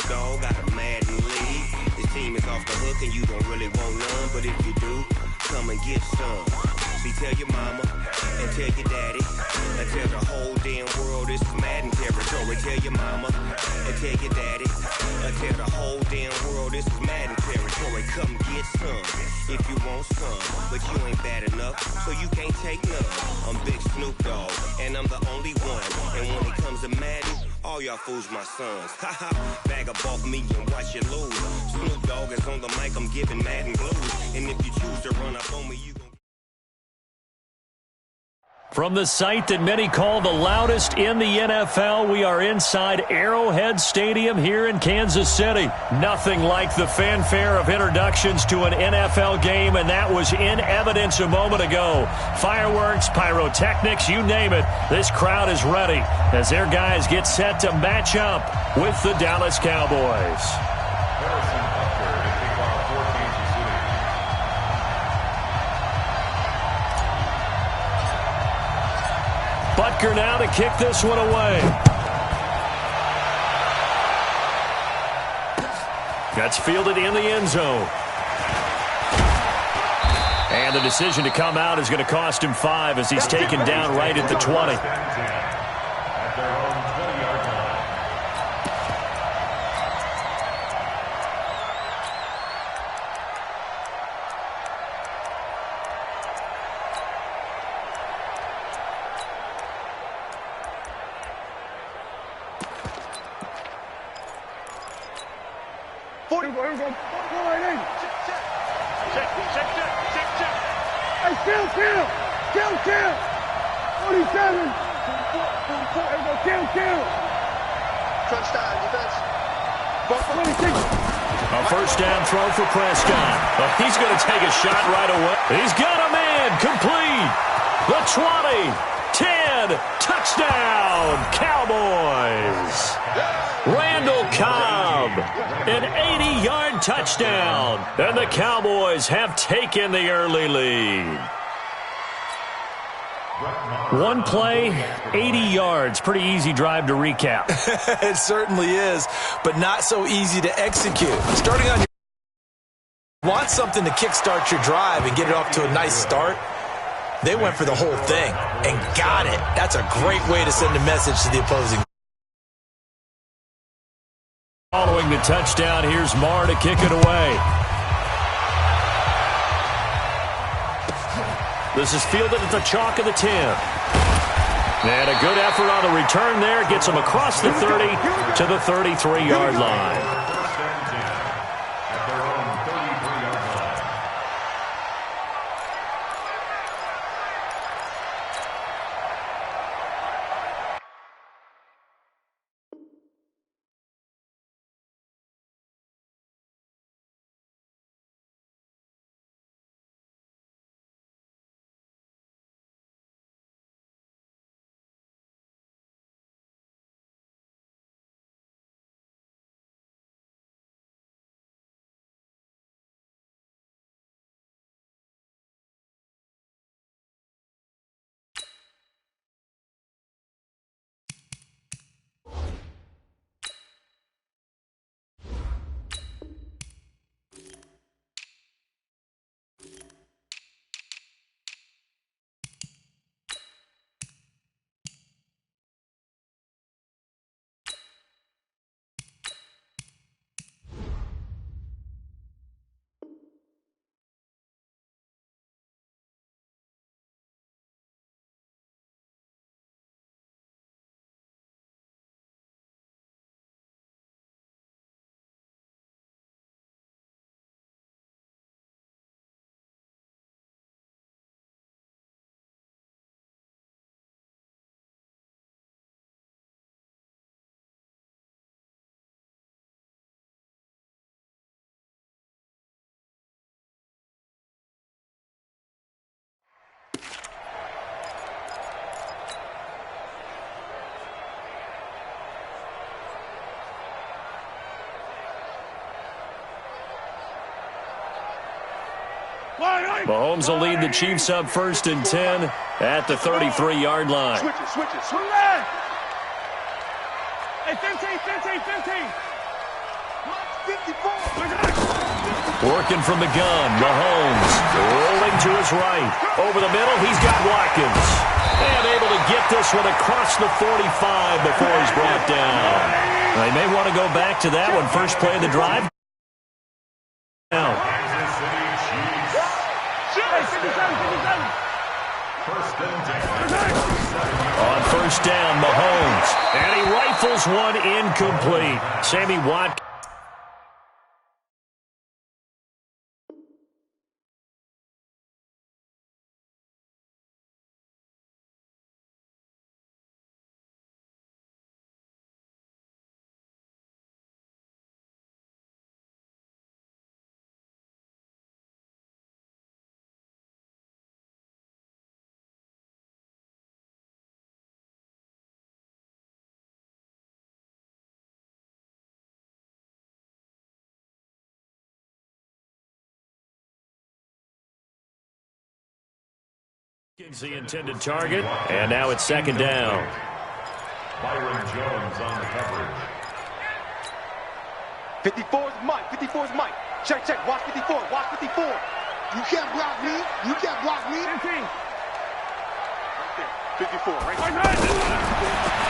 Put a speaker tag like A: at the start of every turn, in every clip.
A: Dogg out of Madden League. This team is off the hook and you don't really want none, but if you do, come and get some. See, tell your mama and tell your daddy and tell the whole damn world this is Madden territory. Tell your mama and tell your daddy and tell the whole damn world this is Madden territory. Come get some if you want some, but you ain't bad enough, so you can't take none. I'm Big Snoop Dogg, and I'm the only one. And when it comes to Madden, all y'all fools my sons. Haha, bag up off me and watch you lose. Snoop Dogg is on the mic, I'm giving Madden blues. And if you choose to run up on me, you gon'
B: From the site that many call the loudest in the NFL, we are inside Arrowhead Stadium here in Kansas City. Nothing like the fanfare of introductions to an NFL game, and that was in evidence a moment ago. Fireworks, pyrotechnics, you name it. This crowd is ready as their guys get set to match up with the Dallas Cowboys. Butker now to kick this one away. That's fielded in the end zone. And the decision to come out is going to cost him 5 as he's taken down right at the 20. A first down throw for Prescott. Oh, he's going to take a shot right away. He's got a man complete. The 20, 10, touchdown, Cowboys. Randall Cobb, an 80-yard touchdown. And the Cowboys have taken the early lead. One play, 80 yards. Pretty easy drive to recap.
C: It certainly is, but not so easy to execute. Starting on your want something to kickstart your drive and get it off to a nice start. They went for the whole thing and got it. That's a great way to send a message to the opposing.
B: Following the touchdown, here's Marr to kick it away. This is fielded at the chalk of the 10. And a good effort on the return there. Gets him across the 30 to the 33-yard line. Mahomes will lead the Chiefs up 1st and 10 at the 33-yard line.
D: Switch it. Hey, 15.
B: Working from the gun, Mahomes rolling to his right. Over the middle, he's got Watkins. And able to get this one across the 45 before he's brought down. They may want to go back to that one. First play of the drive. Now. On first down, Mahomes. And he rifles one incomplete. Sammy Watkins. The intended target, and now it's second down.
D: Byron Jones on the coverage.
E: 54 is Mike. 54 is Mike. Check, check. Watch 54. Watch 54. You can't block me. You can't block me. 15. Right there. 54. Right there.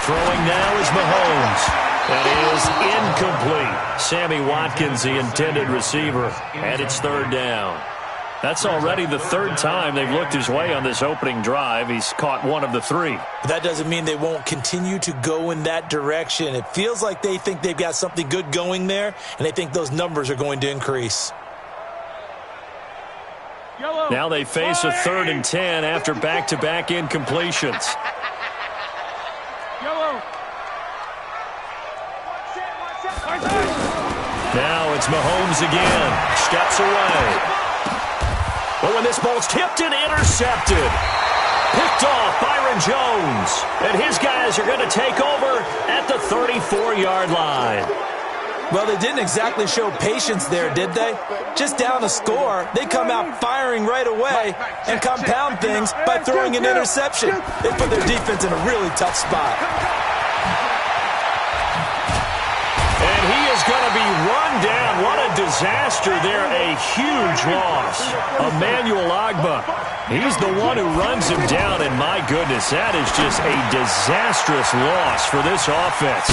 B: Throwing now is Mahomes. That is incomplete. Sammy Watkins, the intended receiver, and it's third down. That's already the third time they've looked his way on this opening drive. He's caught one of the three.
C: That doesn't mean they won't continue to go in that direction. It feels like they think they've got something good going there, and they think those numbers are going to increase.
B: Now they face a 3rd and 10 after back-to-back incompletions. Now it's Mahomes again. Steps away. But when this ball's tipped and intercepted, picked off Byron Jones. And his guys are going to take over at the 34-yard line.
C: Well, they didn't exactly show patience there, did they? Just down a score, they come out firing right away and compound things by throwing an interception. They put their defense in a really tough spot.
B: And he is going to be run down. What a disaster there. A huge loss. Emmanuel Ogbah. He's the one who runs him down. And my goodness, that is just a disastrous loss for this offense.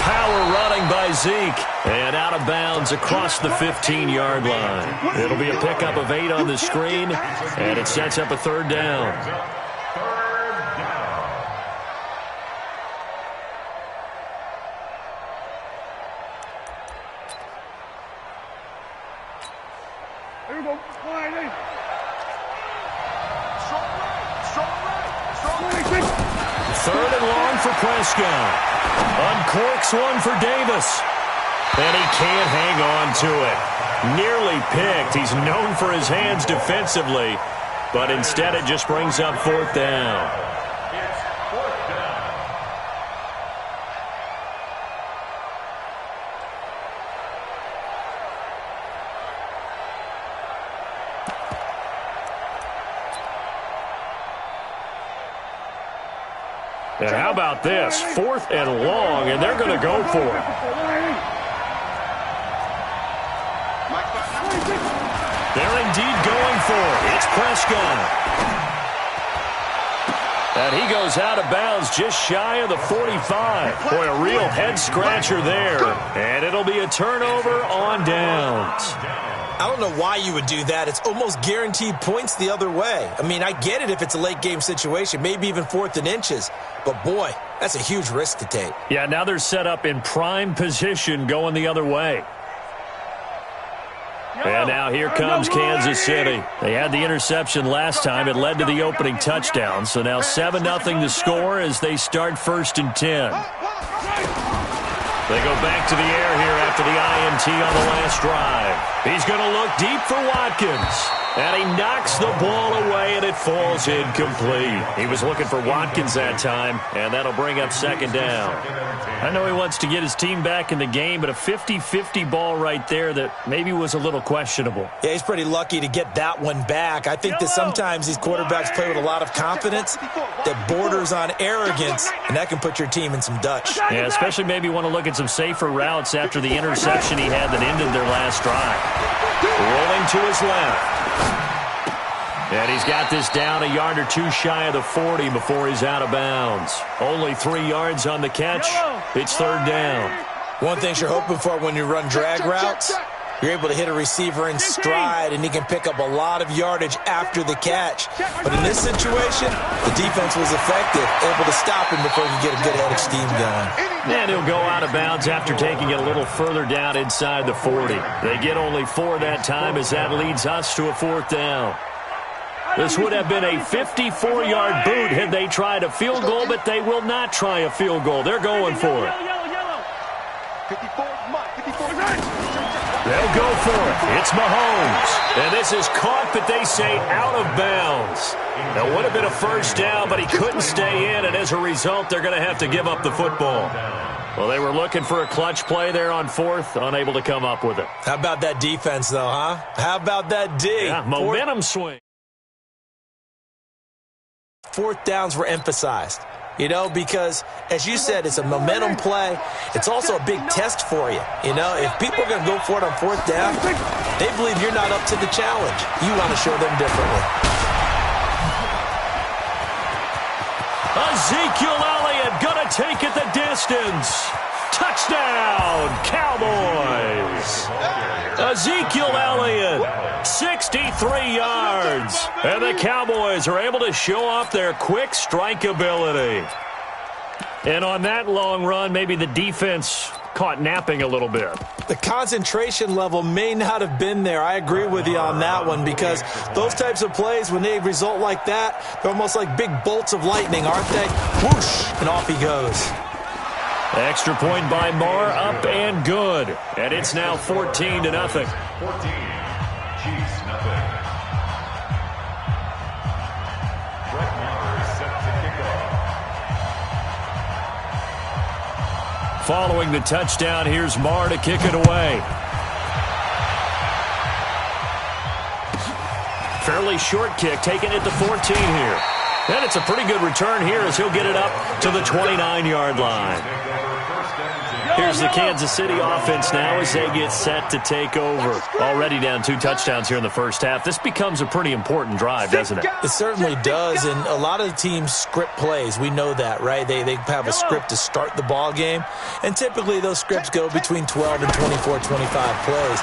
B: Power running by Zeke. And out of bounds across the 15-yard line. It'll be a pickup of 8 on the screen. And it sets up a third down. Third and long for Prescott. Uncorks one for Davis. And he can't hang on to it. Nearly picked. He's known for his hands defensively. But instead it just brings up 4th down. And how about this? 4th and long, and they're going to go for it. They're indeed going for it. It's Prescott. And he goes out of bounds just shy of the 45. Boy, a real head-scratcher there. And it'll be a turnover on downs.
C: I don't know why you would do that. It's almost guaranteed points the other way. I mean, I get it if it's a late-game situation, maybe even 4th and inches. But, boy, that's a huge risk to take.
B: Yeah, now they're set up in prime position going the other way. And now here comes Kansas City. They had the interception last time. It led to the opening touchdown. So now 7-0 the score as they start 1st and 10. They go back to the air here after the INT on the last drive. He's going to look deep for Watkins. And he knocks the ball away, and it falls incomplete. He was looking for Watkins that time, and that'll bring up second down. I know he wants to get his team back in the game, but a 50-50 ball right there that maybe was a little questionable.
C: Yeah, he's pretty lucky to get that one back. I think that sometimes these quarterbacks play with a lot of confidence that borders on arrogance, and that can put your team in some Dutch.
B: Yeah, especially maybe want to look at some safer routes after the interception he had that ended their last drive. Rolling to his left. And he's got this down a yard or two shy of the 40 before he's out of bounds. Only 3 yards on the catch. It's third down.
C: One thing you're hoping for when you run drag routes, you're able to hit a receiver in stride, and he can pick up a lot of yardage after the catch. But in this situation, the defense was effective, able to stop him before he could get a good head of steam going.
B: And he'll go out of bounds after taking it a little further down inside the 40. They get only 4 that time as that leads us to a fourth down. This would have been a 54-yard boot had they tried a field goal, but they will not try a field goal. They're going for it. They'll go for it. It's Mahomes. And this is caught, but they say out of bounds. It would have been a first down, but he couldn't stay in, and as a result, they're going to have to give up the football. Well, they were looking for a clutch play there on fourth, unable to come up with it.
C: How about that defense, though, huh? How about that D?
B: Yeah, momentum swing.
C: Fourth downs were emphasized, because, as you said, it's a momentum play. It's also a big test for you. If people are going to go for it on fourth down, they believe you're not up to the challenge. You want to show them differently.
B: Ezekiel Elliott going to take it the distance. Touchdown, Cowboys. Ezekiel Elliott, 63 yards. And the Cowboys are able to show off their quick strike ability. And on that long run, maybe the defense caught napping a little bit.
C: The concentration level may not have been there. I agree with you on that one, because those types of plays, when they result like that, they're almost like big bolts of lightning, aren't they? Whoosh, and off he goes.
B: Extra point by Marr, up and good. And it's now 14-0.
D: 14, Chiefs, nothing. Brett Maher is set to kick off.
B: Following the touchdown, here's Marr to kick it away. Fairly short kick, taking it to 14 here. And it's a pretty good return here as he'll get it up to the 29-yard line. Here's the Kansas City offense now as they get set to take over. Already down 2 touchdowns here in the first half. This becomes a pretty important drive, doesn't it?
C: It certainly does, and a lot of the teams script plays. We know that, right? They have a script to start the ball game, and typically those scripts go between 12 and 24, 25 plays.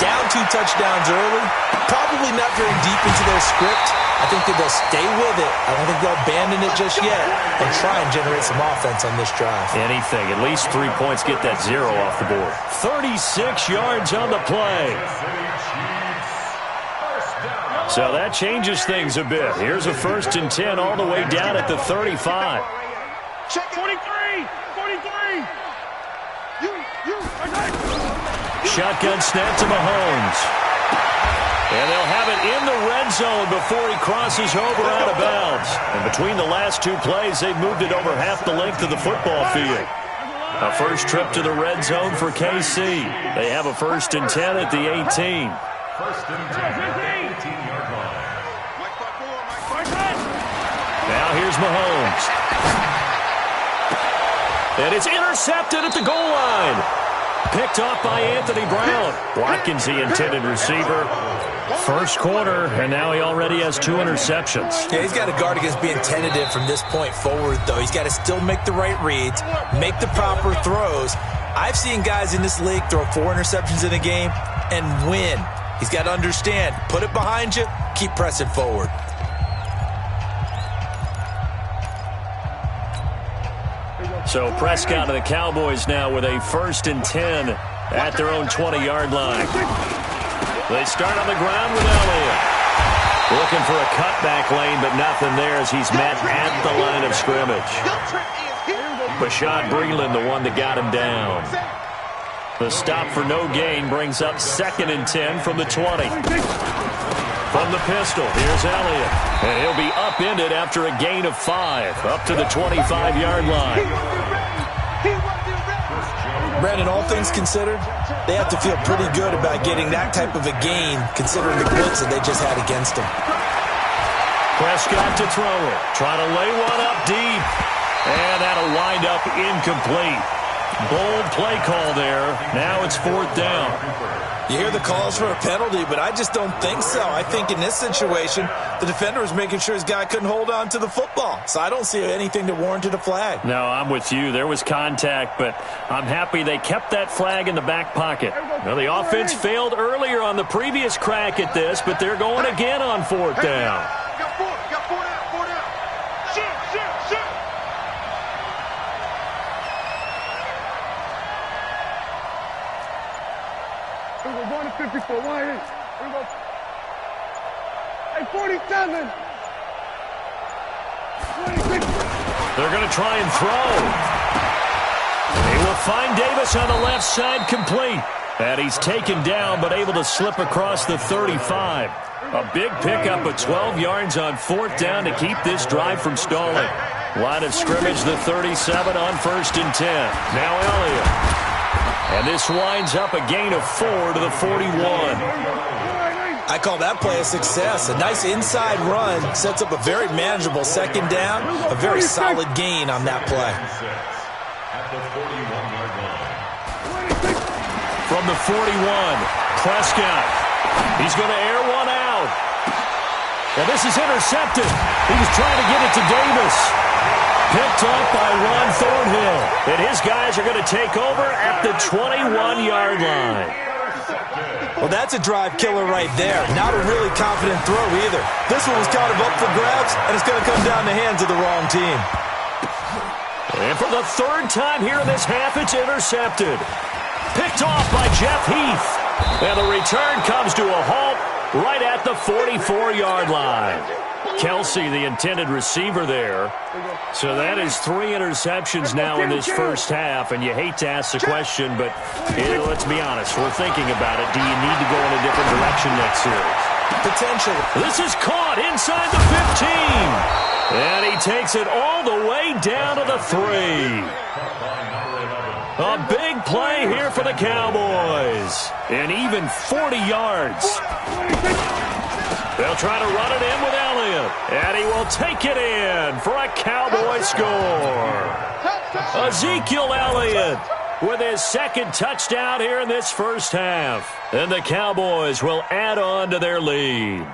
C: Down 2 touchdowns early, probably not very deep into their script. I think that they'll stay with it. I don't think they'll abandon it just yet and try and generate some offense on this drive.
B: Anything. At least 3 points. Get that 0 off the board. 36 yards on the play. So that changes things a bit. Here's a 1st and 10 all the way down at the 35.
E: Check 43! 43!
B: Shotgun snap to Mahomes. And they'll have it in the red zone before he crosses over out of bounds. And between the last 2 plays, they've moved it over half the length of the football field. A first trip to the red zone for KC. They have a 1st and 10 at the 18.
D: 1st and 10 at the 18-yard line.
B: Now here's Mahomes. And it's intercepted at the goal line. Picked off by Anthony Brown. Watkins, the intended receiver. First quarter, and now he already has 2 interceptions.
C: Yeah, he's got to guard against being tentative from this point forward, though. He's got to still make the right reads, make the proper throws. I've seen guys in this league throw 4 interceptions in a game and win. He's got to understand, put it behind you, keep pressing forward.
B: So Prescott and the Cowboys now with a 1st and 10 at their own 20-yard line. They start on the ground with Elliott. Looking for a cutback lane, but nothing there as he's met at the line of scrimmage. Bashaud Breeland, the one that got him down. The stop for no gain brings up 2nd and 10 from the 20. From the pistol, here's Elliott. And he'll be upended after a gain of 5, up to the 25-yard line.
C: Brandon, all things considered, they have to feel pretty good about getting that type of a gain, considering the blitz that they just had against them.
B: Prescott to throw it. Trying to lay one up deep. And that'll wind up incomplete. Bold play call there. Now it's 4th down.
C: You hear the calls for a penalty, but I just don't think so. I think in this situation, the defender was making sure his guy couldn't hold on to the football. So I don't see anything that warranted a flag.
B: No, I'm with you. There was contact, but I'm happy they kept that flag in the back pocket. Now, the offense failed earlier on the previous crack at this, but they're going again on 4th down.
E: Got four down. Shoot. Here we go, 1 to 54, 1 here. Here we go. Hey, 47. 26.
B: They're going to try and throw. They will find Davis on the left side, complete. And he's taken down, but able to slip across the 35. A big pickup of 12 yards on 4th down to keep this drive from stalling. Line of scrimmage, the 37 on 1st and 10. Now Elliott. And this winds up a gain of 4 to the 41.
C: I call that play a success. A nice inside run sets up a very manageable 2nd down. A very solid gain on that play.
D: At the 41-yard line.
B: From the 41, Prescott. He's going to air one out. And this is intercepted. He was trying to get it to Davis. Picked up by Ron Thornhill. And his guys are going to take over at the 21-yard line.
C: Well, that's a drive killer right there. Not a really confident throw either. This one was kind of up for grabs, and it's going to come down the hands of the wrong team.
B: And for the 3rd time here in this half, it's intercepted. Picked off by Jeff Heath. And the return comes to a halt right at the 44-yard line. Kelsey, the intended receiver there. So that is 3 interceptions now in this first half, and you hate to ask the question, but let's be honest, we're thinking about it. Do you need to go in a different direction next series?
C: Potentially.
B: This is caught inside the 15. And he takes it all the way down to the 3. A big play here for the Cowboys. And even 40 yards. They'll try to run it in with Elliott. And he will take it in for a Cowboy score. Ezekiel Elliott with his 2nd touchdown here in this first half. And the Cowboys will add on to their lead.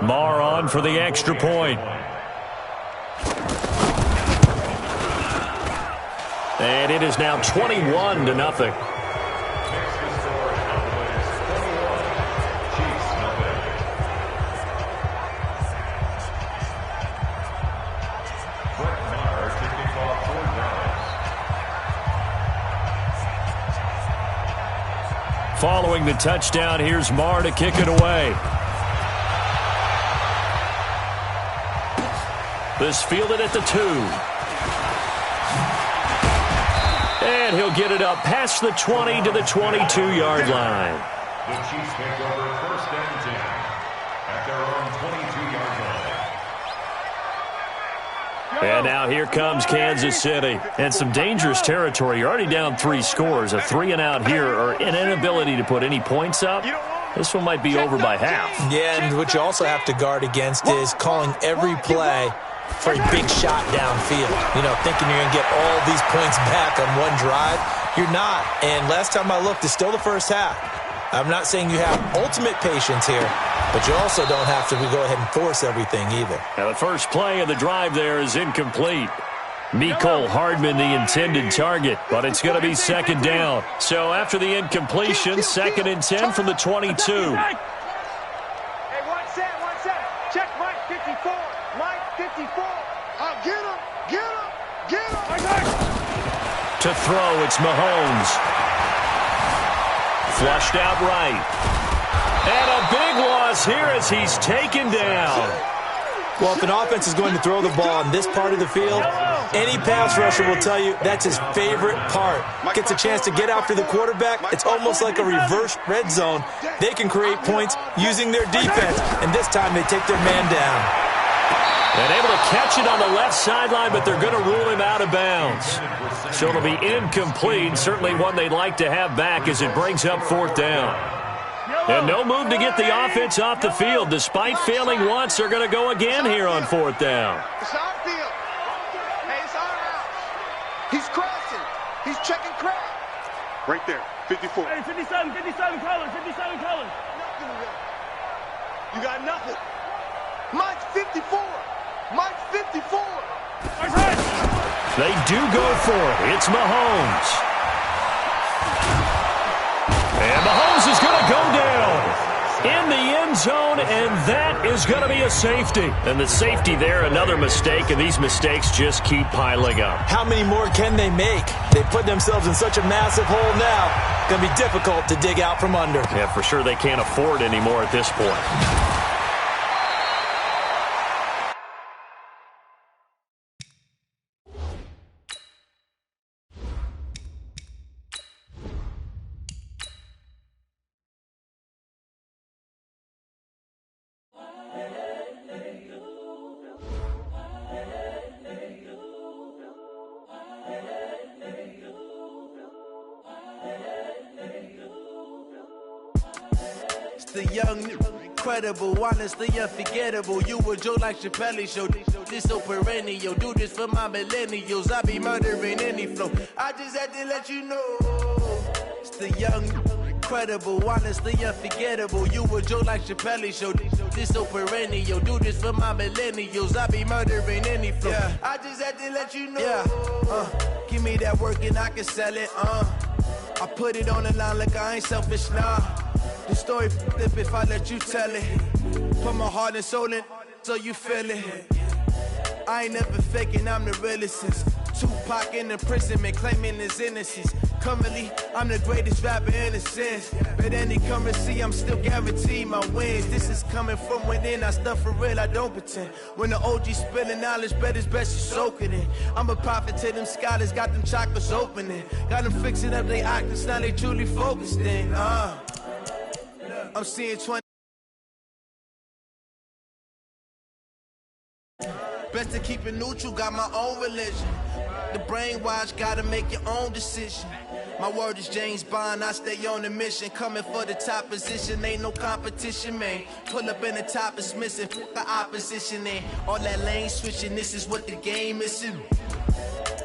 B: Marr on for the extra point. And it is now 21-0. Following the touchdown, here's Marr to kick it away. This fielded at the 2. And he'll get it up past the 20 to the 22-yard line.
D: The Chiefs take over 1st and 10 at their own 22-yard line.
B: And now here comes Kansas City. And some dangerous territory. You're already down 3 scores. A 3-and-out here, or an inability to put any points up. This one might be over by half.
C: Yeah, and what you also have to guard against is calling every play for a big shot downfield. You know, thinking you're going to get all these points back on one drive. You're not. And last time I looked, it's still the first half. I'm not saying you have ultimate patience here, but you also don't have to go ahead and force everything either.
B: Now the first play of the drive there is incomplete. Mecole Hardman, the intended target, but it's going to be 2nd down. So after the incompletion, 2nd and 10 from the 22.
E: Hey, one set. Check Mike 54. Mike 54. Get him.
B: To throw, it's Mahomes. Flushed out right. pass here as he's taken down.
C: Well, if an offense is going to throw the ball in this part of the field, any pass rusher will tell you that's his favorite part. Gets a chance to get after the quarterback. It's almost like a reverse red zone. They can create points using their defense, and this time they take their man down.
B: And able to catch it on the left sideline, but they're going to rule him out of bounds. So it'll be incomplete. Certainly one they'd like to have back as it brings up 4th down. And no move to get the offense off the field. Despite failing once, they're going to go again here on 4th down.
E: It's our field. Hey, it's our house. He's crashing. He's checking crash. Right there, 54.
F: Hey, 57 colors, 57 colors.
E: You got nothing. Mine's 54. Mine's 54.
B: They do go for it. It's Mahomes. And Mahomes is going to go down in the end zone, and that is going to be a safety. And the safety there, another mistake, and these mistakes just keep piling up.
C: How many more can they make? They put themselves in such a massive hole now. Going to be difficult to dig out from under.
B: Yeah, for sure they can't afford anymore at this point.
G: The young, incredible, honestly unforgettable. You were Joe like Chappelle show. This so perennial. Do this for my millennials. I be murdering any flow. I just had to let you know. It's the young, incredible, honestly unforgettable. You were Joe like Chappelle show. This so perennial. Do this for my millennials. I be murdering any flow. Yeah. I just had to let you know. Yeah. Give me that work and I can sell it. I put it on the line like I ain't selfish, nah. The story flip if I let you tell it. Put my heart and soul in so you feel it. I ain't never faking, I'm the realest since Tupac in imprisonment, claiming his innocence. Currently, I'm the greatest rapper in a sense. But any currency, I'm still guaranteed my wins. This is coming from within, I stuff for real, I don't pretend. When the OG spilling knowledge, bet it's best you soak it in. I'm a prophet to them scholars, got them chakras opening. Got them fixing up their octaves, now they truly focused in. I'm seeing 20. Best to keep it neutral, got my own religion. The brainwash, gotta make your own decision. My word is James Bond, I stay on the mission. Coming for the top position, ain't no competition, man. Pull up in the top is missing, the opposition in. All that lane switching, this is what the game is.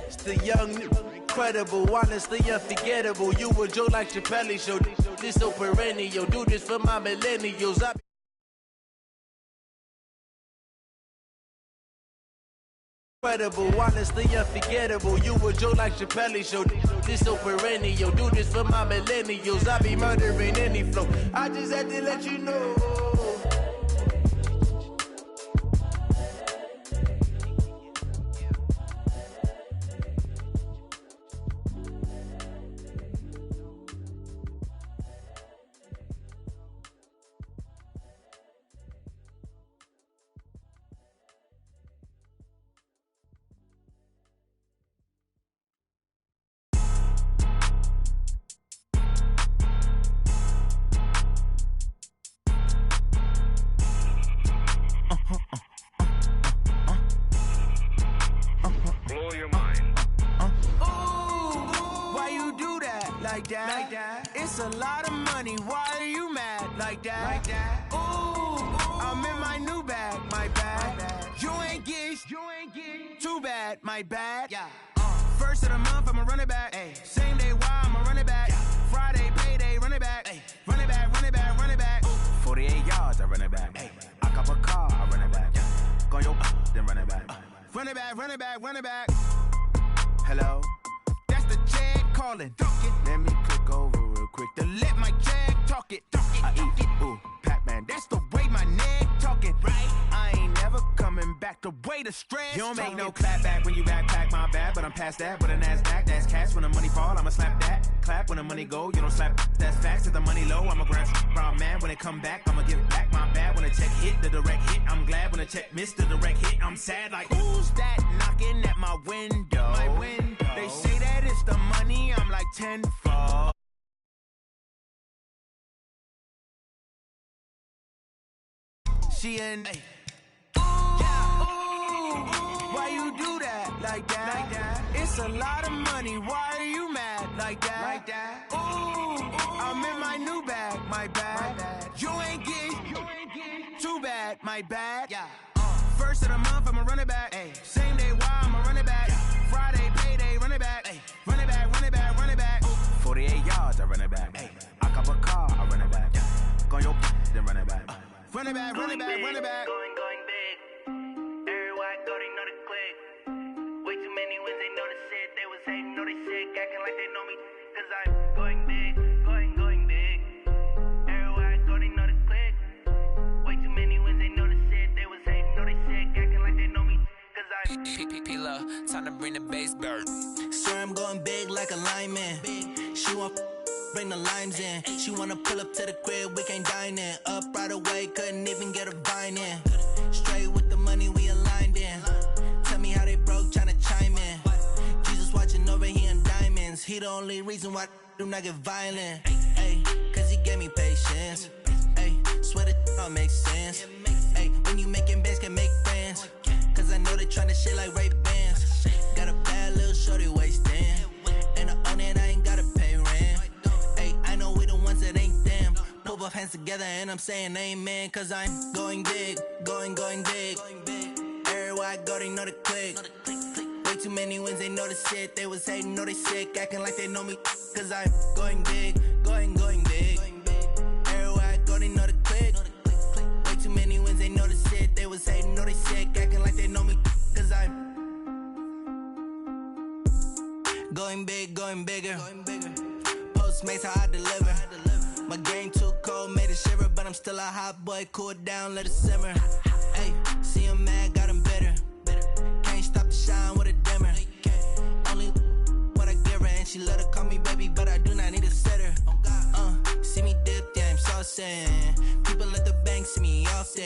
G: It's the young, incredible, honestly unforgettable. You were Joe like Chappelle show. This so perennial. Do this for my millennials. Incredible, honestly unforgettable. You were Joe like Chappelle show. This so perennial. Do this for my millennials. I be murdering any flow. I just had to let you know. Like that. It's a lot of money. Why are you mad like that? Ooh, I'm in my new bag. My bad. You ain't get too bad. My bad. Yeah. First of the month, I'ma run it back. Ay. Same day, why I'ma run it back. Yeah. Friday, payday, run it back. Ay. Run it back, run it back, run it back. 48 yards, I run it back. Ay. I cop a car, I run it back. Yeah. Go your then run it back. Run it back, run it back, run it back. Hello? That's the check calling. Let me click over real quick to let my check talk it. I eat it, ooh, Pac-Man. That's the way my neck talking. Right? I ain't never coming back. The way the stress. You don't make no clap back when you backpack, my bad. But I'm past that with a NASDAQ. That's cash when the money fall. I'ma slap that. Clap when the money go. You don't slap. That's facts. If the money low, I'ma grab brown man when it come back, I'ma give back my bad. When a check hit, the direct hit, I'm glad. When a check missed, the direct hit, I'm sad. Like, who's that knocking at my window? They say that it's the money, I'm like tenfold. She in, hey. Why you do that like that? It's a lot of money. Why are you mad like that? Ooh, I'm in my new bag, my bad. You ain't getting too bad, my bad. Yeah. First of the month, I'ma run it back. Ay. Same day, why I'ma run it back. Friday, payday, run it back. Ay. Run it back, run it back, run it back. 48 yards, I run it back. Ay. I cop a car, I run it back. Go on your then run it back. Run it back, run it back, run it back.
H: Going big. Everywhere I go, they know the click. Way too many wins, they know the shit. They was hating, know they sick, acting like they know me. Cause I'm going big, going big. Everywhere I go, they know the click. Way too many wins, they know the shit. They was hating, know they sick, acting like they know me. Cause I'm
I: P-P-P-Lo, time to bring the bass bird.
G: Swear I'm going big like a lineman. She want bring the limes in. She wanna pull up to the crib, we can't dine in. Up right away, couldn't even get a vine in. Straight with the money we aligned in. Tell me how they broke, tryna chime in. Jesus watching over here in diamonds. He the only reason why I do not get violent. Ay, cause he gave me patience. Ay, swear that all makes sense. Ay, when you making bands, can make friends. Cause I know they tryna shit like Ray Bans. Got a bad little shorty wasting. And I own it, I ain't gotta pay rent. Ay, I know we the ones that ain't them. Pull both hands together and I'm saying amen. Cause I'm going big, going big. Everywhere I go, they know the click. Way too many wins, they know the shit. They was hating, know they sick, acting like they know me. Cause I'm going big, going big. Everywhere I go, they know the click. Way too many wins, they know the shit. They was hating, know they sick, acting like they know me. Cause I'm going big, going bigger. Postmates how I deliver. My game too cold, made it shiver, but I'm still a hot boy. Cool it down, let it simmer. Hey, see him mad, got him bitter. Can't stop the shine with a dimmer. Only what I give her, and she let her call me baby, but I do not need a sitter. See me dip, yeah, I'm saucing. People at the bank see me often.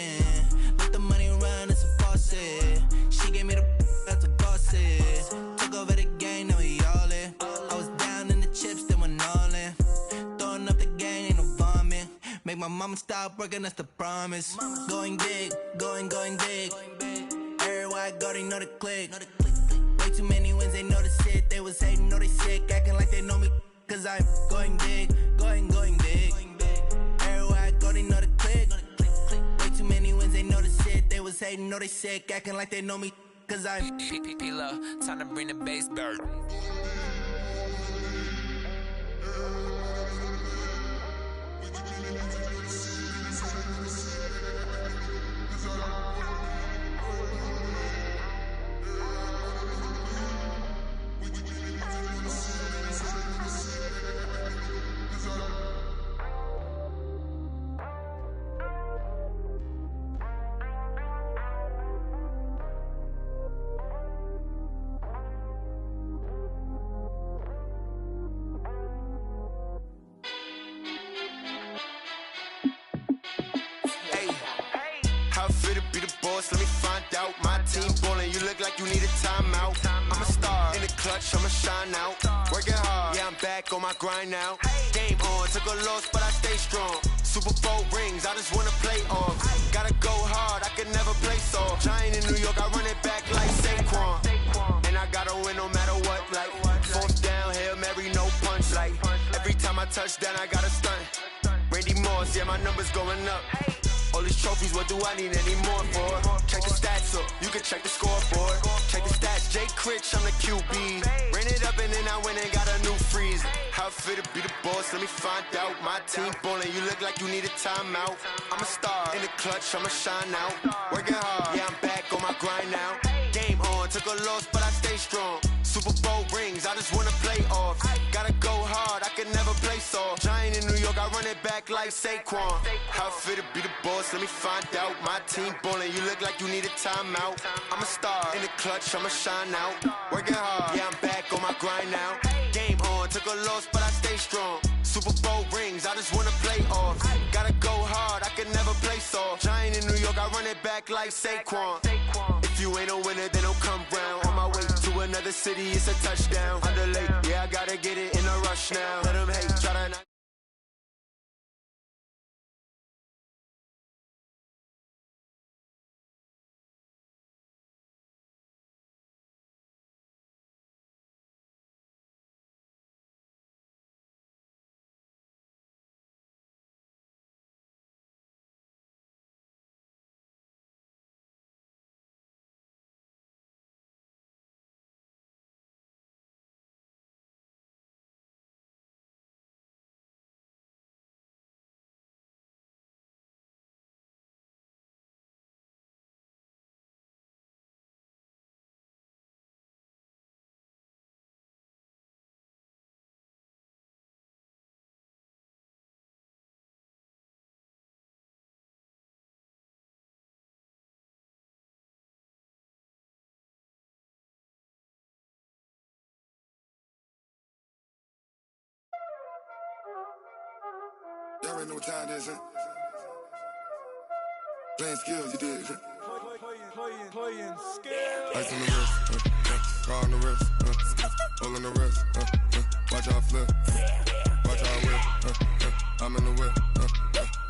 G: Let the money run, it's a faucet. She gave me the that's a boss it. Took over the game, now we all in. I was down in the chips, then went all in. Throwing up the gang, ain't no vomit. Make my mama stop working, that's the promise. Going big, going big. Everywhere I go, they know the click. Way too many wins, they know the shit. They was hating, know they sick, acting like they know me. Cause I'm going big, going big. Everywhere I go, they know the click. Way too many wins, they know the shit. They was hating, know they sick, acting like they know me. Cause I'm
I: P-P-P-Lo, time to bring the bass bird.
A: Let me find out. My team ballin', you look like you need a timeout. I'm a star in the clutch, I'ma shine out. Working hard, yeah, I'm back on my grind now. Game on, took a loss, but I stay strong. Super Bowl rings, I just wanna play off. Gotta go hard, I can never play soft. Giant in New York, I run it back like Saquon. And I gotta win no matter what. Like fourth down, Hail Mary, no punch. Like every time I touch down, I gotta stunt. Randy Moss, yeah, my numbers going up. All these trophies, what do I need any more for? Check the stats up, you can check the scoreboard. Check the stats, Jake Critch, I'm the QB. Ran it up and then I went and got a new freeze. How it fit to be the boss, let me find out. My team ballin', you look like you need a timeout. I'm a star in the clutch, I'ma shine out. Working hard, yeah, I'm back on my grind now. Game on, took a loss, but I stay strong. Super Bowl rings, I just wanna play off. Gotta go hard, I can never play soft. Giant in New York, I run it back like Saquon. How it fit to be the boss, let me find out. My team ballin', you look like you need a timeout. I'm a star in the clutch, I'ma shine out. Working hard, yeah, I'm back on my grind now. Game on, took a loss, but I stay strong. Super Bowl rings, I just wanna play off. Gotta go hard.
G: place. So giant in New York, I run it back like Saquon. If you ain't a winner, then don't come round. On my way to another city, it's a touchdown. Underlay, yeah, I gotta get it in a rush now. Let them hate, try to not.
J: Y'all already know what time it is, huh? Playing skills, you did, huh? Playing skills. Ice on the wrist, car on the wrist, hole in the wrist, watch how I flip, watch how I whip, I'm in the whip,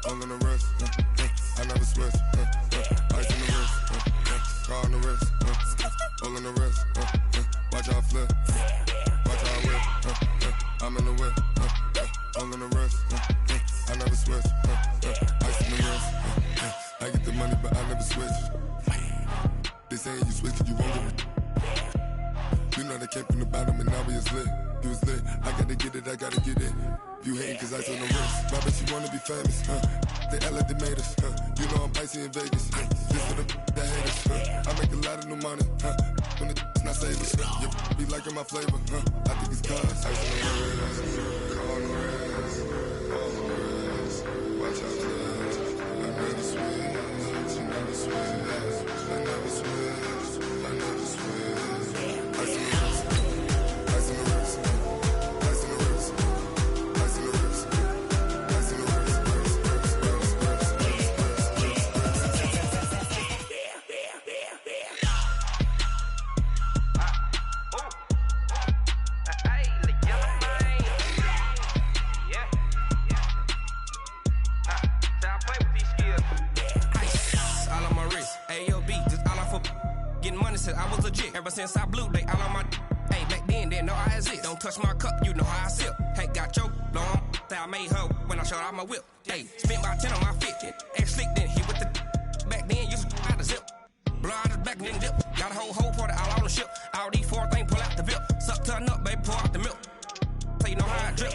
J: hole in the wrist, I never switch, ice on the wrist, car on the wrist, hole in the wrist, watch how I flip, watch how I whip, I'm in the whip, hole in the wrist, I never switch, ice in the wrist, I get the money but I never switch. They saying you switch cause you won't get it. You know they came from the bottom and now we is lit. You was lit, I gotta get it, I gotta get it. You hating cause ice on the wrist. My bitch, you wanna be famous, They act like they made us, You know I'm icy in Vegas, This for the that hate us, I make a lot of new money, When the not save us, You be liking my flavor, I think it's cause ice on the wrist, car on the wrist, all on the wrist. Watch out, flash, I never switch, I never switch, I never switch, I never switch. Ice on the wrist, ice on the wrist, ice on the wrist, ice on the wrist, ice on the wrist,
K: I was legit. Ever since I blew, they all on my. Hey, back then, didn't know I exist. Don't touch my cup, you know how I sip. Hey, got your long. I made her when I showed out my whip. Hey, spent about 10 on my fit. Ex slick, then hit with the. Back then, used to out the zip. Blow out the back, then dip. Got a whole party all on the ship. All these four things, pull out the VIP. Suck to a nut, baby, pour out the milk. So you know how I drip.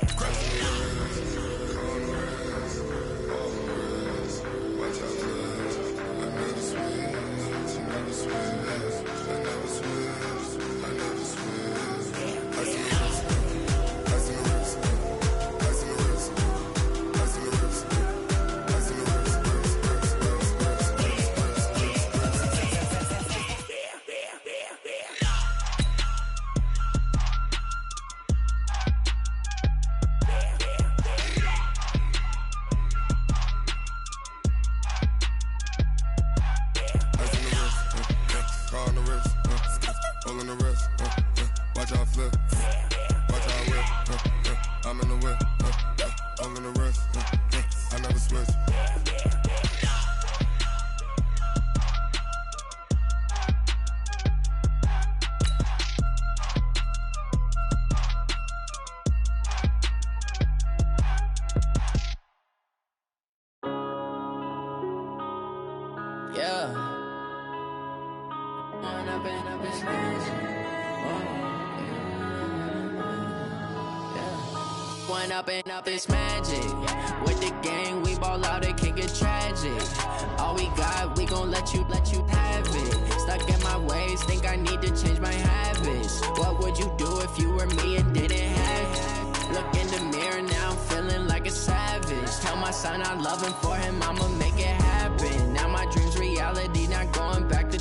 L: Up this magic. With the gang, we ball out, it can get tragic. All we got, we gon' let you have it. Stuck in my ways, think I need to change my habits. What would you do if you were me and didn't have it? Look in the mirror, now I'm feeling like a savage. Tell my son I love him, for him I'ma make it happen. Now my dream's reality, not going back to.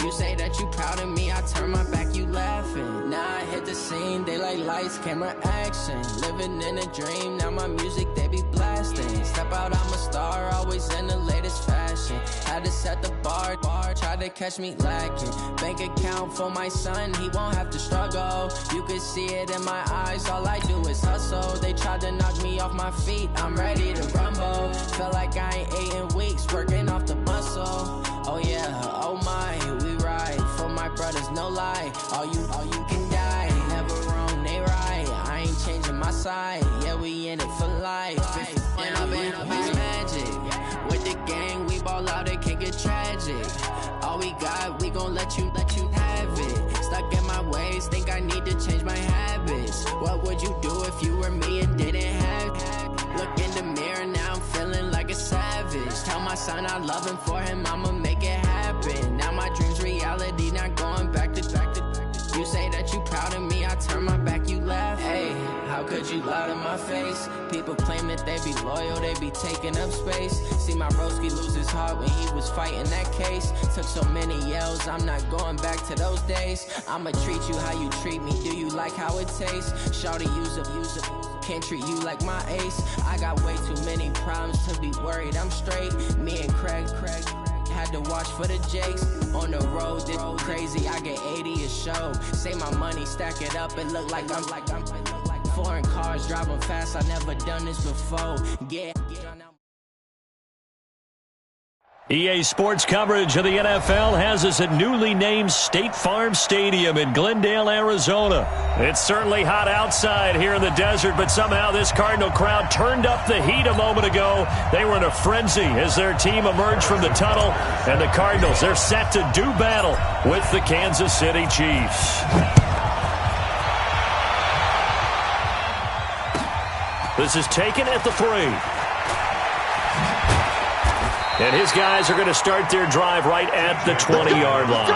L: You say that you proud of me, I turn my back, you laughing. Now I hit the scene, they like lights, camera, action. Living in a dream, now my music, they be blasting. Step out, I'm a star, always always in the latest fashion. Had to set the bar, tried to catch me lacking. Bank account for my son, he won't have to struggle. You could see it in my eyes, all I do is hustle. They tried to knock me off my feet, I'm ready to rumble. Felt like I ain't ate in weeks, working off the muscle. Oh yeah, oh my, we ride for my brothers, no lie. All you can die, never wrong, they right. I ain't changing my side, yeah, we in it for life. And I've been magic. With the gang, we ball out, it can get tragic. All we got, we gon' let you have it. Stuck in my ways, think I need to change my habits. What would you do if you were me and didn't have it? Look in the mirror, now I'm feeling like a savage. Tell my son I love him, for him I'ma make it happen. Now my dream's reality, not going back to. You say that you proud of me, I turn my back, you laugh. Hey, how could you lie to my face? People claim that they be loyal, they be taking up space. See my broski lose his heart when he was fighting that case. Took so many yells, I'm not going back to those days. I'ma treat you how you treat me, do you like how it tastes? Shawty, use up, can't treat you like my ace. I got way too many problems to be worried, I'm straight. Me and Craig had to watch for the Jakes. On the road, this crazy, I get 80 a show. Say my money, stack it up, it look like I'm foreign cars driving fast, I never done this before. Yeah.
B: EA Sports coverage of the NFL has us at newly named State Farm Stadium in Glendale, Arizona. It's certainly hot outside here in the desert, but somehow this Cardinal crowd turned up the heat a moment ago. They were in a frenzy as their team emerged from the tunnel, and the Cardinals, they're set to do battle with the Kansas City Chiefs. This is taken at the 3. And his guys are going to start their drive right at the 20-yard line.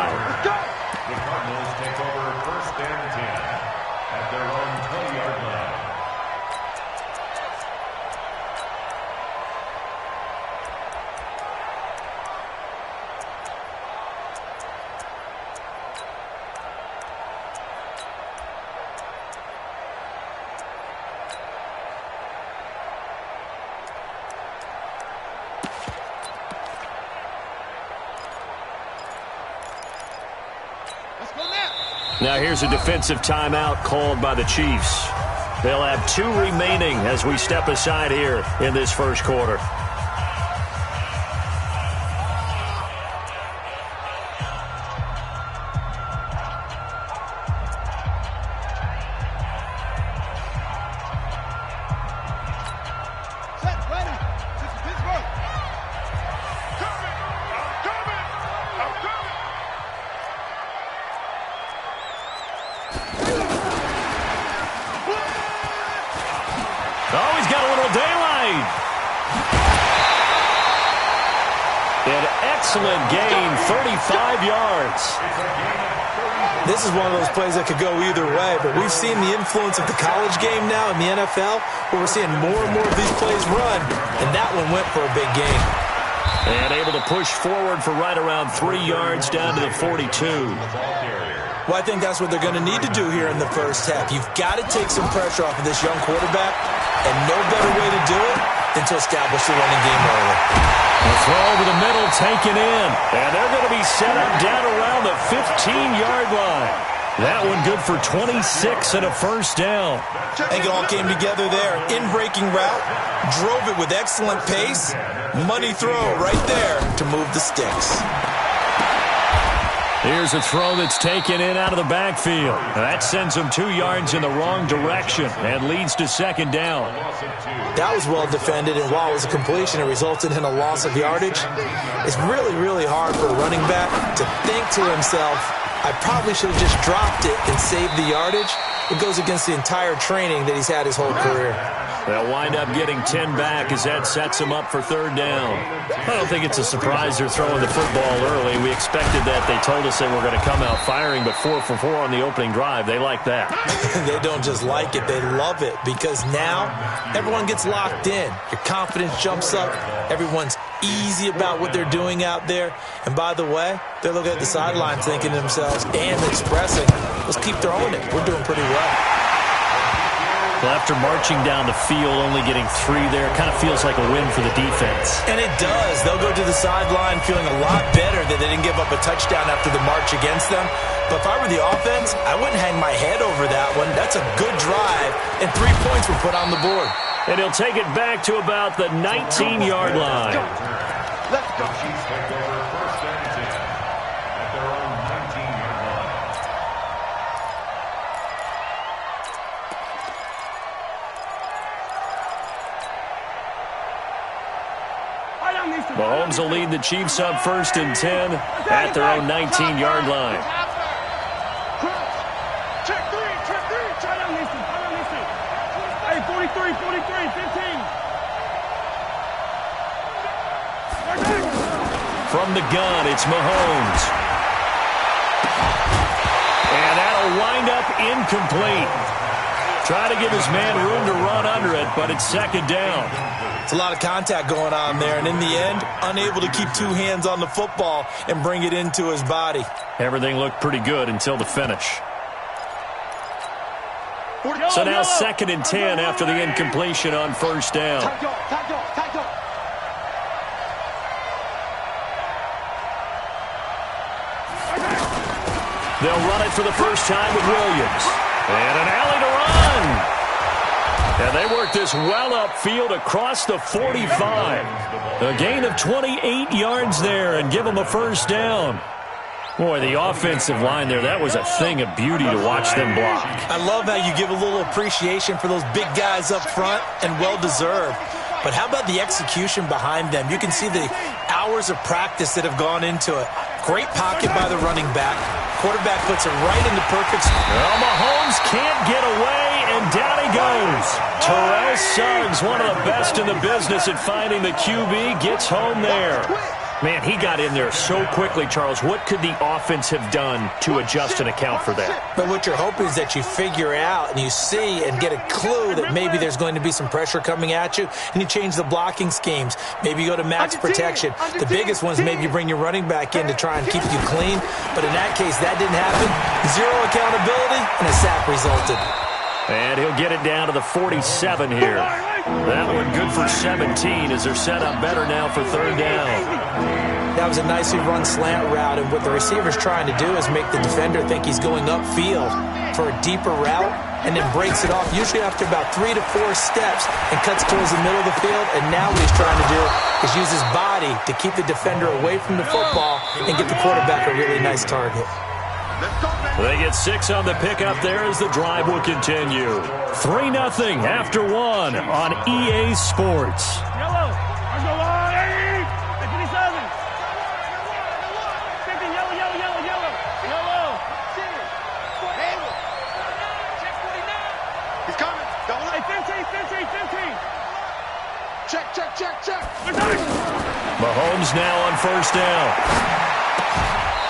D: The Cardinals take over 1st and 10 at their own 20-yard line.
B: Now here's a defensive timeout called by the Chiefs. They'll have 2 remaining as we step aside here in this first quarter. Excellent gain, 35 yards.
C: This is one of those plays that could go either way, but we've seen the influence of the college game now in the NFL, where we're seeing more and more of these plays run, and that one went for a big gain.
B: And able to push forward for right around 3 yards down to the 42.
C: Well, I think that's what they're going to need to do here in the first half. You've got to take some pressure off of this young quarterback, and no better way to do it than to establish the running game early.
B: The throw over the middle taken in, and they're going to be set up down around the 15-yard line. That one good for 26 and a first down.
C: I think it all came together there. In-breaking route, drove it with excellent pace. Money throw right there to move the sticks.
B: Here's a throw that's taken in out of the backfield. That sends him 2 yards in the wrong direction and leads to second down.
C: That was well defended, and while it was a completion, it resulted in a loss of yardage. It's really, really hard for a running back to think to himself, I probably should have just dropped it and saved the yardage. It goes against the entire training that he's had his whole career.
B: They'll wind up getting 10 back as that sets them up for third down. I don't think it's a surprise they're throwing the football early. We expected that. They told us they were going to come out firing, but 4 for 4 on the opening drive. They like that.
C: They don't just like it. They love it because now everyone gets locked in. Your confidence jumps up. Everyone's easy about what they're doing out there. And by the way, they're looking at the sideline thinking to themselves and expressing, let's keep throwing it. We're doing pretty well.
B: Well, after marching down the field, only getting 3 there, kind of feels like a win for the defense.
C: And it does. They'll go to the sideline feeling a lot better that they didn't give up a touchdown after the march against them. But if I were the offense, I wouldn't hang my head over that one. That's a good drive, and 3 points were put on the board.
B: And he'll take it back to about the 19-yard line.
D: Let's go. Chiefs take over first and 10 at their own 19-yard line.
B: Mahomes will lead the Chiefs up first and 10 at their own 19-yard line.
F: Check three. Try down these two. Hey, 43, 15.
B: From the gun, it's Mahomes. And that'll wind up incomplete. Try to give his man room to run under it, but it's second down.
C: It's a lot of contact going on there, and in the end, unable to keep 2 hands on the football and bring it into his body.
B: Everything looked pretty good until the finish. So now second and 10 after the incompletion on first down. They'll run it for the first time with Williams. And an alley to run. And they work this well upfield across the 45. A gain of 28 yards there and give them a first down. Boy, the offensive line there, that was a thing of beauty to watch them block.
C: I love how you give a little appreciation for those big guys up front, and well-deserved. But how about the execution behind them? You can see the hours of practice that have gone into it. Great pocket by the running back. Quarterback puts it right in the perfect spot.
B: Well, Mahomes can't get away, and down he goes. Terrell Suggs, one of the best in the business at finding the QB, gets home there. Man, he got in there so quickly, Charles. What could the offense have done to adjust and account for that?
C: But what you're hoping is that you figure out and you see and get a clue that maybe there's going to be some pressure coming at you, and you change the blocking schemes. Maybe you go to max protection. The biggest one is maybe you bring your running back in to try and keep you clean. But in that case, that didn't happen. 0 accountability, and a sack resulted.
B: And he'll get it down to the 47 here. That one good for 17 as they're set up better now for third down.
C: That was a nicely run slant route, and what the receiver's trying to do is make the defender think he's going upfield for a deeper route and then breaks it off, usually after about 3 to 4 steps, and cuts towards the middle of the field. And now what he's trying to do is use his body to keep the defender away from the football and get the quarterback a really nice target.
B: They get 6 on the pickup there as the drive will continue. 3-0 after 1 on EA Sports.
F: Yellow. Let's go on. 57. 50. Yellow.
E: He's coming. Double up.
F: Hey, 15.
E: Check.
B: Mahomes now on first down.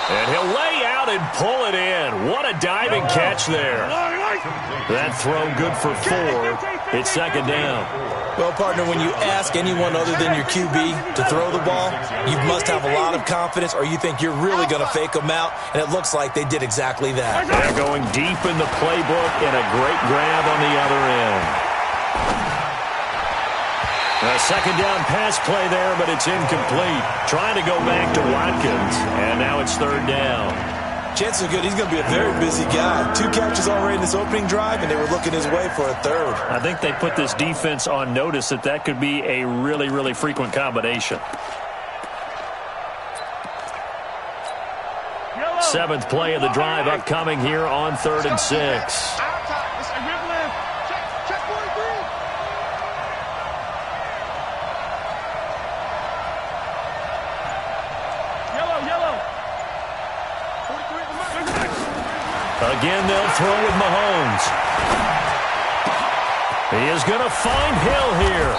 B: And he'll lay out and pull it in. What a diving catch there. That throw good for 4. It's second down.
C: Well, partner, when you ask anyone other than your QB to throw the ball, you must have a lot of confidence, or you think you're really going to fake them out, and it looks like they did exactly that.
B: They're going deep in the playbook and a great grab on the other end. A second down pass play there, but it's incomplete. Trying to go back to Watkins, and now it's third down.
C: Chances are good he's going to be a very busy guy. 2 catches already in this opening drive, and they were looking his way for a third.
B: I think they put this defense on notice that could be a really, really frequent combination. 7th play of the drive upcoming here on 3rd and 6. Again, they'll throw with Mahomes. He is going to find Hill here.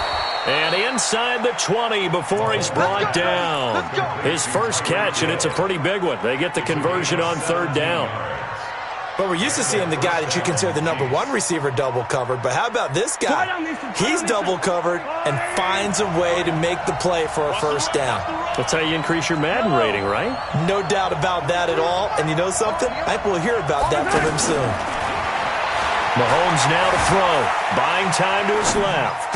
B: And inside the 20 before he's brought down. His first catch, and it's a pretty big one. They get the conversion on third down.
C: But we're used to seeing the guy that you consider the number 1 receiver double covered. But how about this guy? He's double covered and finds a way to make the play for a first down.
B: That's how you increase your Madden rating, right?
C: No doubt about that at all. And you know something? I think we'll hear about that from him soon.
B: Mahomes now to throw. Buying time to his left.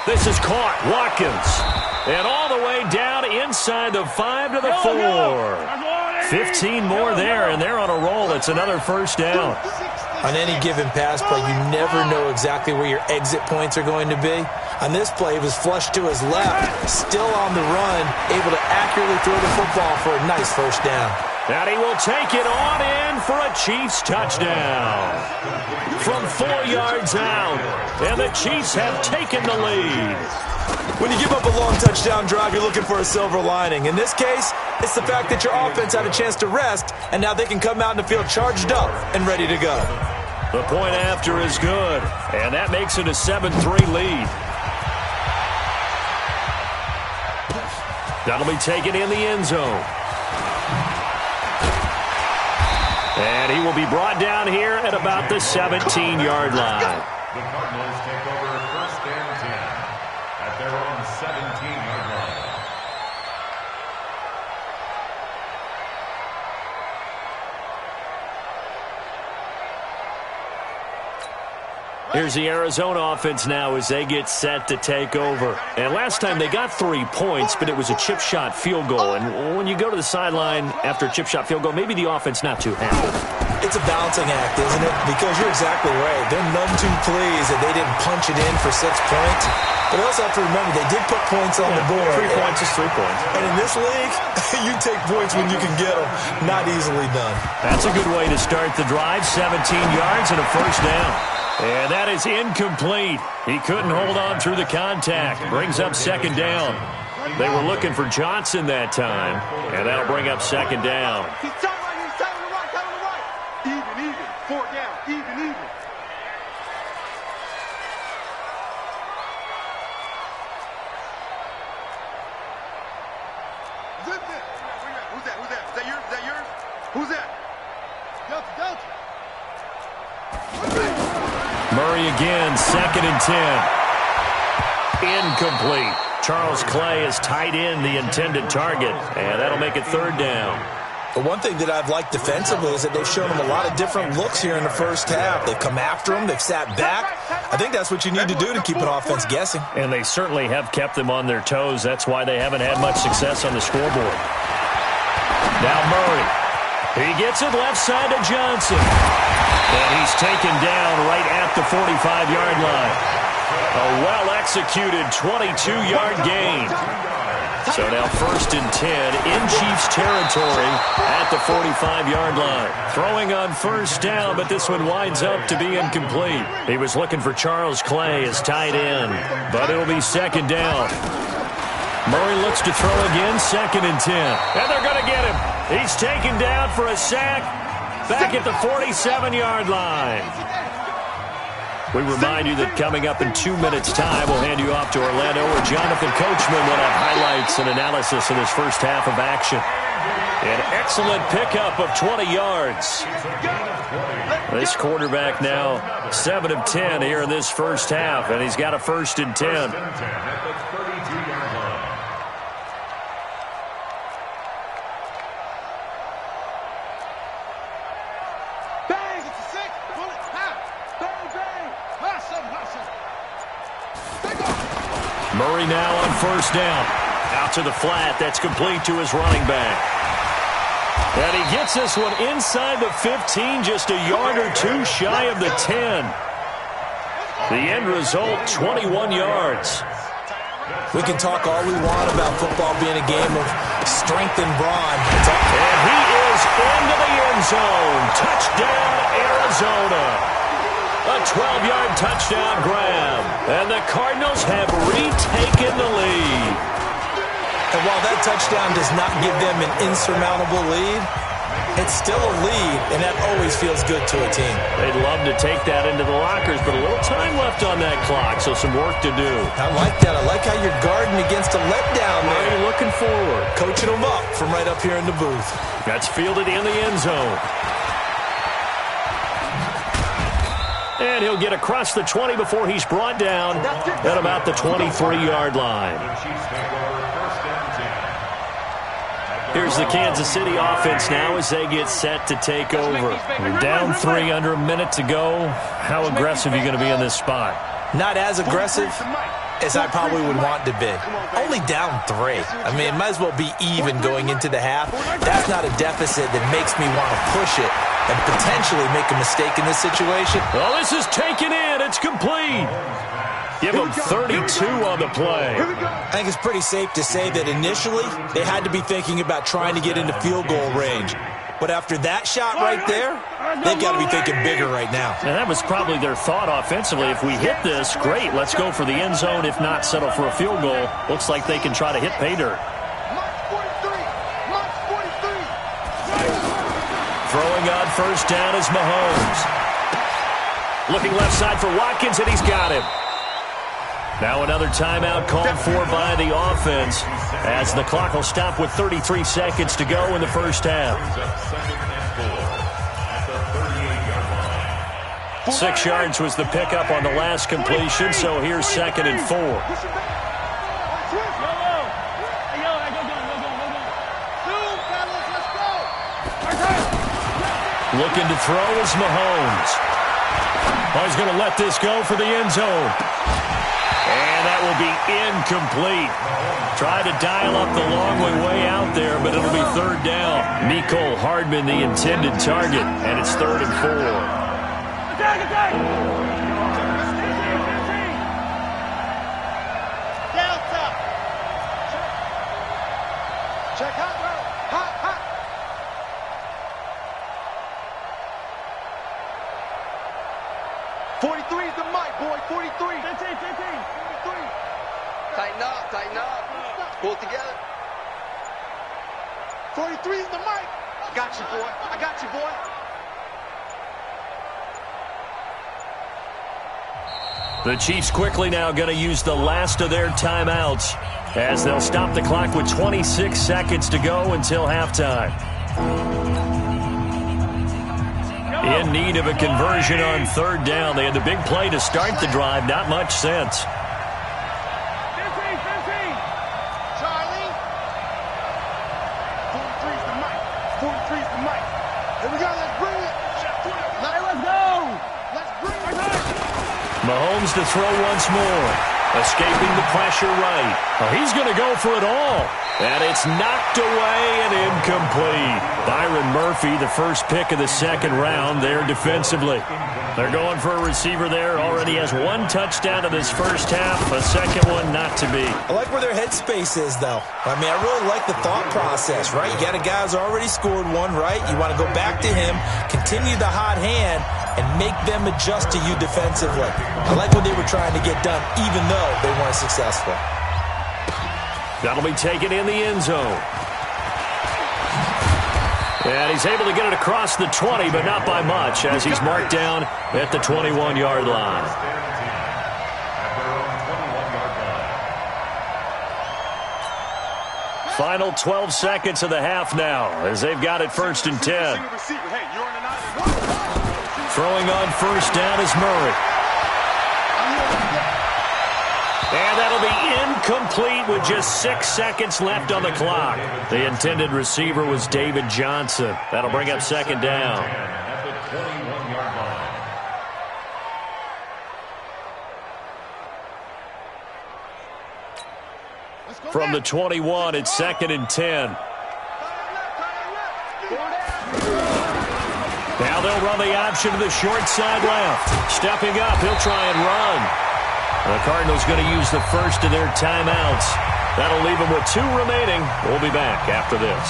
B: This is caught. Watkins. And all the way down inside the 5 to the 4. 15 more there, and they're on a roll. It's another first down.
C: On any given pass play, you never know exactly where your exit points are going to be. On this play, he was flushed to his left, still on the run, able to accurately throw the football for a nice first down.
B: And he will take it on in for a Chiefs touchdown. From 4 yards out, and the Chiefs have taken the lead.
C: When you give up a long touchdown drive, you're looking for a silver lining. In this case, it's the fact that your offense had a chance to rest, and now they can come out in the field charged up and ready to go.
B: The point after is good, and that makes it a 7-3 lead. That'll be taken in the end zone. And he will be brought down here at about the 17-yard line.
D: The Cardinals take over first and 10 at their own 17-yard line.
B: Here's the Arizona offense now as they get set to take over. And last time they got 3 points, but it was a chip shot field goal. And when you go to the sideline after a chip shot field goal, maybe the offense not too happy.
C: It's a balancing act, isn't it? Because you're exactly right. They're none too pleased that they didn't punch it in for 6 points. But also have to remember, they did put points on the board.
B: 3 points is 3 points.
C: And in this league, you take points when you can get them. Not easily done.
B: That's a good way to start the drive. 17 yards and a first down. And that is incomplete. He couldn't hold on through the contact. Brings up second down. They were looking for Johnson that time. And that'll bring up second down.
E: He's tight right, he's tight on the right, tight on the right. Even. 4 down, even. Zip it. Who's that? Is that yours? Who's that? Delta.
B: Murray again, 2nd and 10. Incomplete. Charles Clay is tight in the intended target, and that'll make it 3rd down.
C: The one thing that I've liked defensively is that they've shown them a lot of different looks here in the first half. They've come after them. They've sat back. I think that's what you need to do to keep an offense guessing.
B: And they certainly have kept them on their toes. That's why they haven't had much success on the scoreboard. Now Murray. He gets it left side to Johnson. And he's taken down right at the 45-yard line. A well-executed 22-yard gain. So now 1st and 10 in Chiefs territory at the 45-yard line. Throwing on first down, but this one winds up to be incomplete. He was looking for Charles Clay as tight end, but it'll be 2nd down. Murray looks to throw again, 2nd and 10. And they're going to get him. He's taken down for a sack back at the 47-yard line. We remind you that coming up in 2 minutes' time, we'll hand you off to Orlando, where Jonathan Coachman will have highlights and analysis of this first half of action. An excellent pickup of 20 yards. This quarterback now 7 of 10 here in this first half, and he's got a 1st and 10. Murray now on first down. Out to the flat. That's complete to his running back. And he gets this one inside the 15, just a yard or 2 shy of the 10. The end result, 21 yards.
C: We can talk all we want about football being a game of strength and brawn.
B: And he is into the end zone. Touchdown, Arizona. A 12-yard touchdown grab. And the Cardinals have retaken the lead.
C: And while that touchdown does not give them an insurmountable lead, it's still a lead, and that always feels good to a team.
B: They'd love to take that into the lockers, but a little time left on that clock, so some work to do.
C: I like that. I like how you're guarding against a letdown there.
B: You're looking forward.
C: Coaching them up from right up here in the booth.
B: That's fielded in the end zone. And he'll get across the 20 before he's brought down at about the 23-yard line.
D: The Chiefs take over first and 10 at
B: Here's the Kansas City offense now as they get set to take over. You're down 3 under a minute to go. How aggressive are you going to be in this spot?
C: Not as aggressive as I probably would want to be. Only down 3. I mean, it might as well be even going into the half. That's not a deficit that makes me want to push it and potentially make a mistake in this situation.
B: Well, this is taken in. It's complete. Give them 32 on the play.
C: I think it's pretty safe to say that initially they had to be thinking about trying to get into field goal range. But after that shot right there, they've got to be thinking bigger right now.
B: And that was probably their thought offensively. If we hit this, great. Let's go for the end zone. If not, settle for a field goal. Looks like they can try to hit pay dirt. Throwing on first down is Mahomes. Looking left side for Watkins, and he's got him. Now another timeout called for by the offense as the clock will stop with 33 seconds to go in the first half. 6 yards was the pickup on the last completion, so here's 2nd and 4. Looking to throw is Mahomes. Oh, he's going to let this go for the end zone. And that will be incomplete. Try to dial up the long way out there, but it'll be 3rd down. Mecole Hardman, the intended target, and it's 3rd and 4.
F: Attack, attack!
E: Delta! Check hot, bro. Hot, hot. .43 is the mic, boy. 43. 15.
M: Tighten up. Pull together.
E: 43 is the mic. I got you, boy. I got you, boy.
B: The Chiefs quickly now going to use the last of their timeouts as they'll stop the clock with 26 seconds to go until halftime. In need of a conversion on 3rd down. They had the big play to start the drive. Not much sense. Mahomes to throw once more. Escaping the pressure right. Oh, he's going to go for it all. And it's knocked away and incomplete. Byron Murphy, the first pick of the 2nd round there defensively. They're going for a receiver there. Already has 1 touchdown in this first half. A second one not to be.
C: I like where their headspace is, though. I mean, I really like the thought process, right? You got a guy who's already scored 1, right? You want to go back to him, continue the hot hand, and make them adjust to you defensively. I like what they were trying to get done, even though they weren't successful.
B: That'll be taken in the end zone. And he's able to get it across the 20, but not by much, as he's marked down at the 21-yard line. Final 12 seconds of the half now, as they've got it 1st and 10. Throwing on first down is Murray. And that'll be incomplete with just 6 seconds left on the clock. The intended receiver was David Johnson. That'll bring up 2nd down. From the 21, it's 2nd and 10. Now they'll run the option to the short side left. Stepping up, he'll try and run. The Cardinals going to use the first of their timeouts. That'll leave them with 2 remaining. We'll be back after this.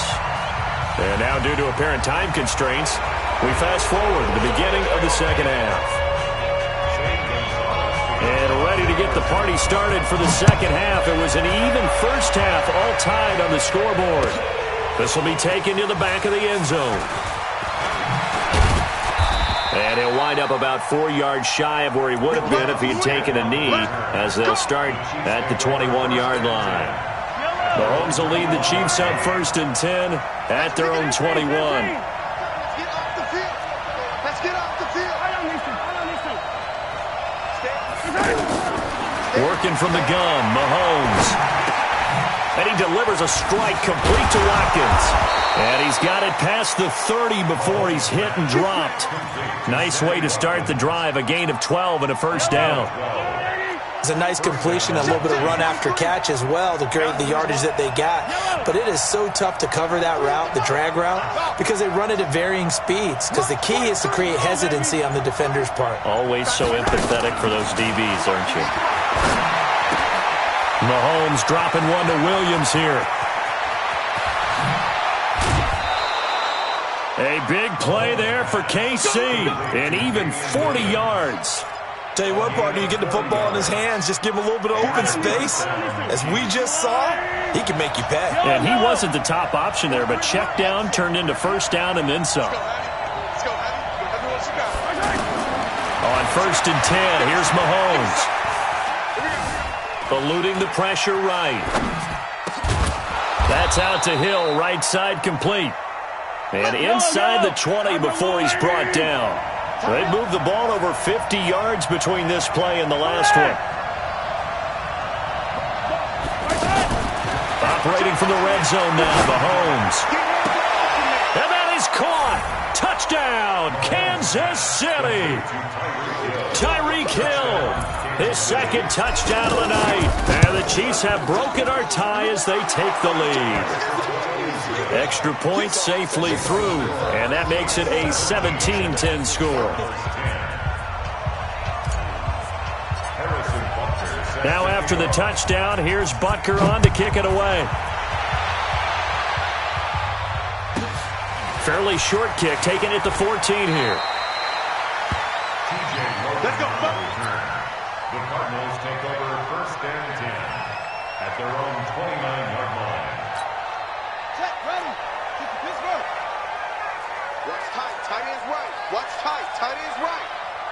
B: And now, due to apparent time constraints, we fast forward to the beginning of the 2nd half. And ready to get the party started for the 2nd half. It was an even first half, all tied on the scoreboard. This will be taken to the back of the end zone. And he'll wind up about 4 yards shy of where he would have been if he had taken a knee, as they'll start at the 21-yard line. Mahomes will lead the Chiefs up 1st and 10 at their own 21. Working from the gun, Mahomes. And he delivers a strike complete to Watkins. And he's got it past the 30 before he's hit and dropped. Nice way to start the drive, a gain of 12 and a first down.
C: It's a nice completion, a little bit of run after catch as well to create the yardage that they got. But it is so tough to cover that route, the drag route, because they run it at varying speeds. Because the key is to create hesitancy on the defender's part.
B: Always so empathetic for those DBs, aren't you? Mahomes dropping one to Williams here. A big play there for KC, and even 40 yards.
C: Tell you what, partner, you get the football in his hands, just give him a little bit of open space. As we just saw, he can make you pay.
B: And he wasn't the top option there, but check down turned into first down and then some. On 1st and 10, here's Mahomes. Eluding the pressure right. That's out to Hill, right side complete. And inside the 20 before he's brought down. They moved the ball over 50 yards between this play and the last one. Operating from the red zone now, Mahomes. And that is caught. Touchdown, Kansas City. Tyreek Hill, his second touchdown of the night. And the Chiefs have broken our tie as they take the lead. Extra point safely through, and that makes it a 17-10 score. Now after the touchdown, here's Butker on to kick it away. Fairly short kick, taking it to 14 here.
D: Let's go. The Cardinals take over 1st and 10 at their own 29-yard line.
E: Check, ready. Kick to Pittsburgh. Watch tight. Tight end's right. Watch tight. Tight end's right.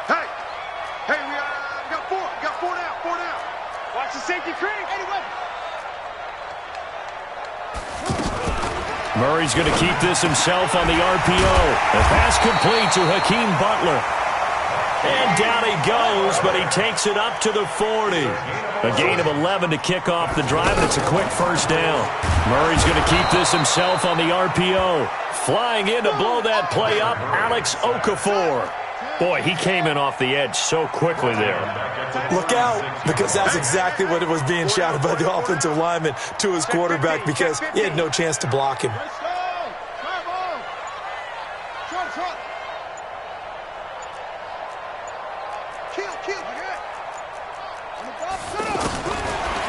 E: Hey. Hey, we got 4. We got 4 now. 4 now. Watch the safety cream. Anyway.
B: Murray's going to keep this himself on the RPO. The pass complete to Hakeem Butler. And down he goes, but he takes it up to the 40. A gain of 11 to kick off the drive, and it's a quick first down. Murray's going to keep this himself on the RPO. Flying in to blow that play up, Alex Okafor. Boy, he came in off the edge so quickly there.
C: Look out, because that's exactly what it was being shouted by the offensive lineman to his quarterback, because he had no chance to block him.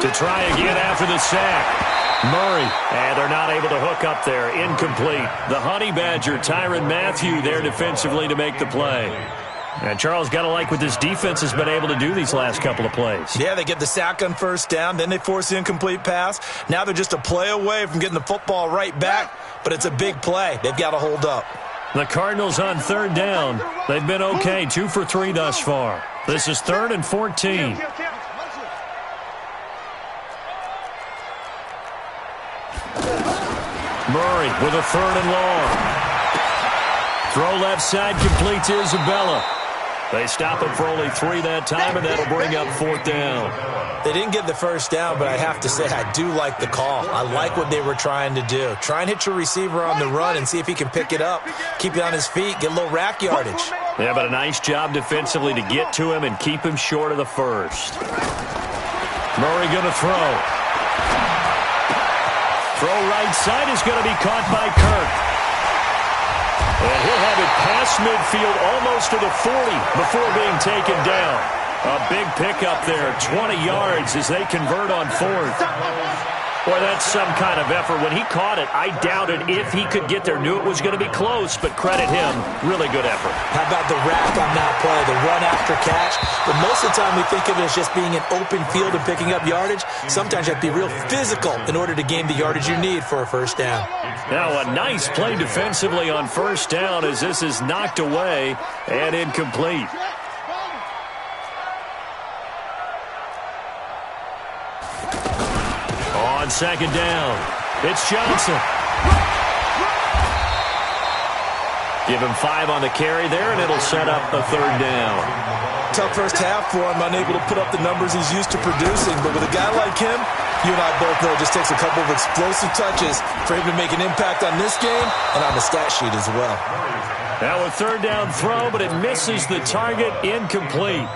B: To try again after the sack. Murray, and they're not able to hook up there. Incomplete. The Honey Badger, Tyrann Mathieu, there defensively to make the play. And Charles, got to like what this defense has been able to do these last couple of plays.
C: Yeah, they get the sack on first down, then they force the incomplete pass. Now they're just a play away from getting the football right back, but it's a big play. They've got to hold up.
B: The Cardinals on 3rd down. They've been okay, 2 for 3 thus far. This is 3rd and 14. Murray with a 3rd and long. Throw left side complete to Isabella. They stop him for only 3 that time, and that'll bring up 4th down.
C: They didn't get the first down, but I have to say I do like the call. I like what they were trying to do. Try and hit your receiver on the run and see if he can pick it up. Keep it on his feet, get a little rack yardage.
B: Yeah, but a nice job defensively to get to him and keep him short of the first. Murray going to throw. Throw right side is going to be caught by Kirk. And he'll have it past midfield almost to the 40 before being taken down. A big pickup there, 20 yards as they convert on 4th. Boy, that's some kind of effort. When he caught it, I doubted if he could get there. Knew it was going to be close, but credit him. Really good effort.
C: How about the rack on that play, the run after catch? But most of the time we think of it as just being an open field and picking up yardage. Sometimes you have to be real physical in order to gain the yardage you need for a first down.
B: Now a nice play defensively on first down as this is knocked away and incomplete. On 2nd down, it's Johnson. Give him 5 on the carry there, and it'll set up a third down.
C: Tough first half for him, unable to put up the numbers he's used to producing. But with a guy like him, you and I both know it just takes a couple of explosive touches for him to make an impact on this game and on the stat sheet as well.
B: Now a third down throw, but it misses the target, incomplete.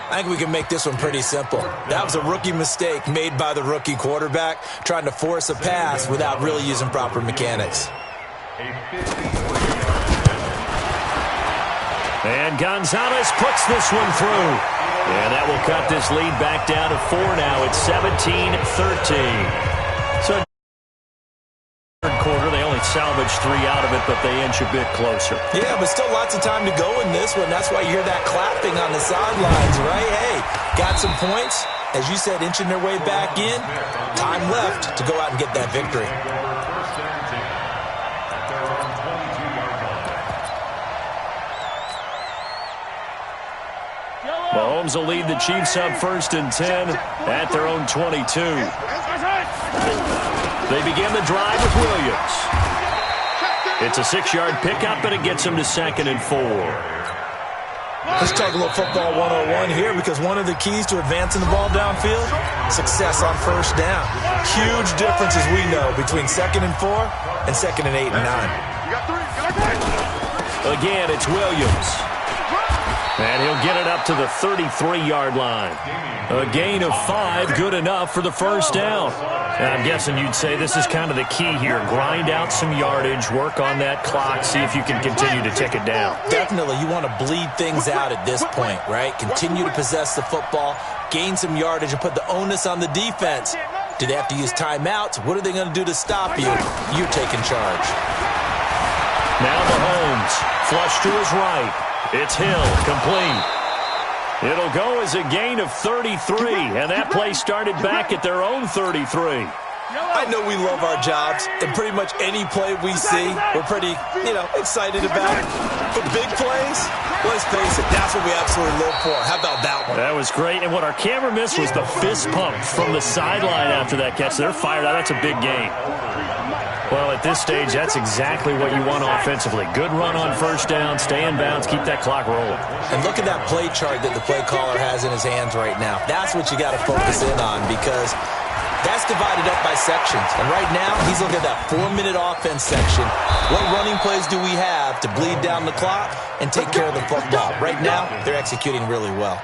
C: I think we can make this one pretty simple. That was a rookie mistake made by the rookie quarterback, trying to force a pass without really using proper mechanics.
B: And Gonzalez puts this one through. And that will cut this lead back down to 4 now. It's 17-13. So third quarter, they only salvaged 3 out of it, but they inch a bit closer.
C: Yeah, but still lots of time to go in this one. That's why you hear that clapping on the sidelines, right? Hey, got some points. As you said, inching their way back in. Time left to go out and get that victory.
B: Mahomes will lead the Chiefs up 1st and 10 at their own 22. They begin the drive with Williams. It's a 6-yard pickup, and it gets them to 2nd and 4.
C: Let's talk a little football 101 here, because one of the keys to advancing the ball downfield, success on first down. Huge difference, as we know, between 2nd and 4 and 2nd and 8 and 9.
B: Again, it's Williams. And he'll get it up to the 33-yard line. A gain of 5, good enough for the first down. And I'm guessing you'd say this is kind of the key here. Grind out some yardage, work on that clock, see if you can continue to tick it down.
C: Definitely, you want to bleed things out at this point, right? Continue to possess the football, gain some yardage, and put the onus on the defense. Do they have to use timeouts? What are they going to do to stop you? You're taking charge.
B: Now Mahomes, flush to his right. It's Hill, complete. It'll go as a gain of 33, and that play started back at their own 33.
C: I know we love our jobs, and pretty much any play we see, we're pretty, excited about it. But big plays, let's face it, that's what we absolutely live for. How about that one?
B: That was great, and what our camera missed was the fist pump from the sideline after that catch. They're fired out. That's a big game. Well, at this stage, that's exactly what you want offensively. Good run on first down, stay in bounds, keep that clock rolling.
C: And look at that play chart that the play caller has in his hands right now. That's what you got to focus in on, because that's divided up by sections. And right now, he's looking at that 4-minute offense section. What running plays do we have to bleed down the clock and take care of the football? Right now, they're executing really well.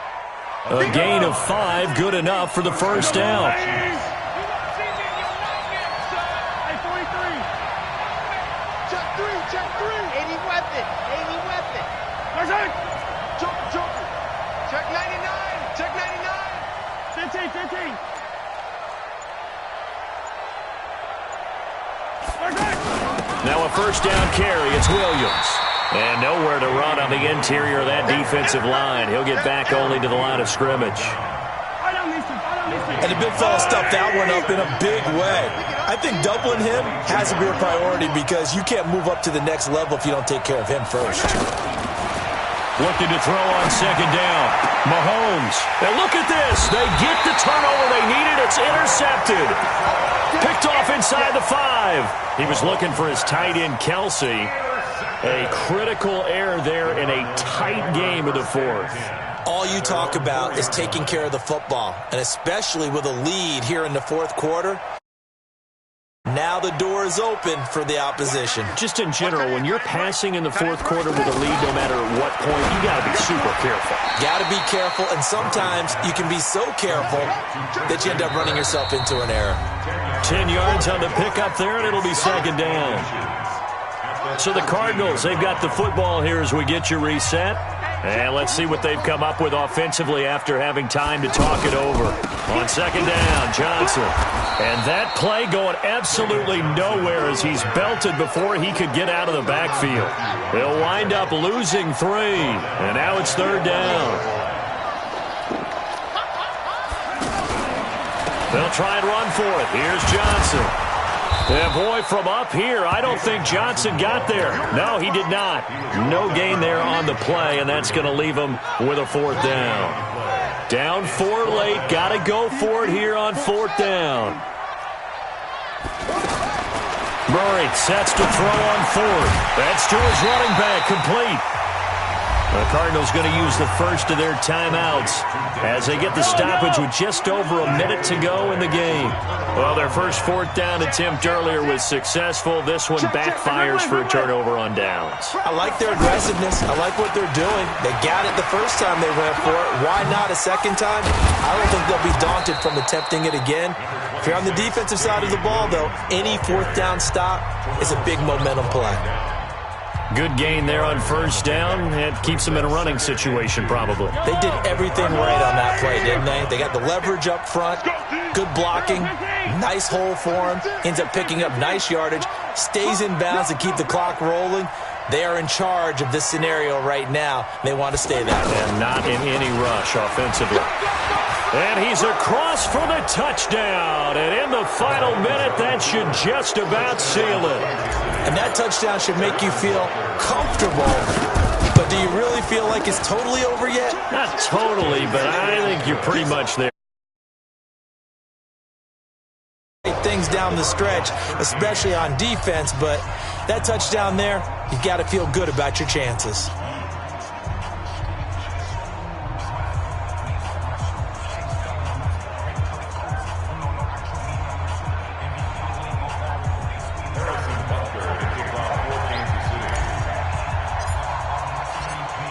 B: A gain of 5, good enough for the first down. Now a first down carry. It's Williams. And nowhere to run on the interior of that defensive line. He'll get back only to the line of scrimmage.
C: And the big fella stuffed that one up in a big way. I think doubling him has to be a priority, because you can't move up to the next level if you don't take care of him first.
B: Looking to throw on second down. Mahomes. And look at this. They get the turnover they needed. It's intercepted. Picked off inside the 5. He was looking for his tight end, Kelsey. A critical error there in a tight game of the 4th.
C: All you talk about is taking care of the football, and especially with a lead here in the 4th quarter. Now the door is open for the opposition.
B: Just in general, when you're passing in the 4th quarter with a lead, no matter what point, you got to be super careful.
C: Got to be careful, and sometimes you can be so careful that you end up running yourself into an error.
B: 10 yards on the pickup there, and it'll be second down. So the Cardinals, they've got the football here as we get you reset. And let's see what they've come up with offensively after having time to talk it over. On second down, Johnson. And that play going absolutely nowhere as he's belted before he could get out of the backfield. They'll wind up losing 3. And now it's third down. They'll try and run for it. Here's Johnson. And boy, from up here, I don't think Johnson got there. No, he did not. No gain there on the play, and that's going to leave him with a 4th down. Down 4 late. Got to go for it here on 4th down. Murray sets to throw on fourth. That's to his running back, complete. The Cardinals going to use the first of their timeouts as they get the stoppage with just over a minute to go in the game. Well, their first fourth down attempt earlier was successful. This one backfires for a turnover on downs.
C: I like their aggressiveness. I like what they're doing. They got it the first time they went for it. Why not a second time? I don't think they'll be daunted from attempting it again. If you're on the defensive side of the ball, though, any fourth down stop is a big momentum play.
B: Good gain there on first down. It keeps them in a running situation, probably.
C: They did everything right on that play, didn't they? They got the leverage up front, good blocking, nice hole for him, ends up picking up nice yardage, stays in bounds to keep the clock rolling. They are in charge of this scenario right now. They want to stay that way.
B: And not in any rush offensively. And he's across for the touchdown. And in the final minute, that should just about seal it.
C: And that touchdown should make you feel comfortable. But do you really feel like it's totally over yet?
B: Not totally, but I think you're pretty much there.
C: Things down the stretch, especially on defense, but that touchdown there, you got to feel good about your chances.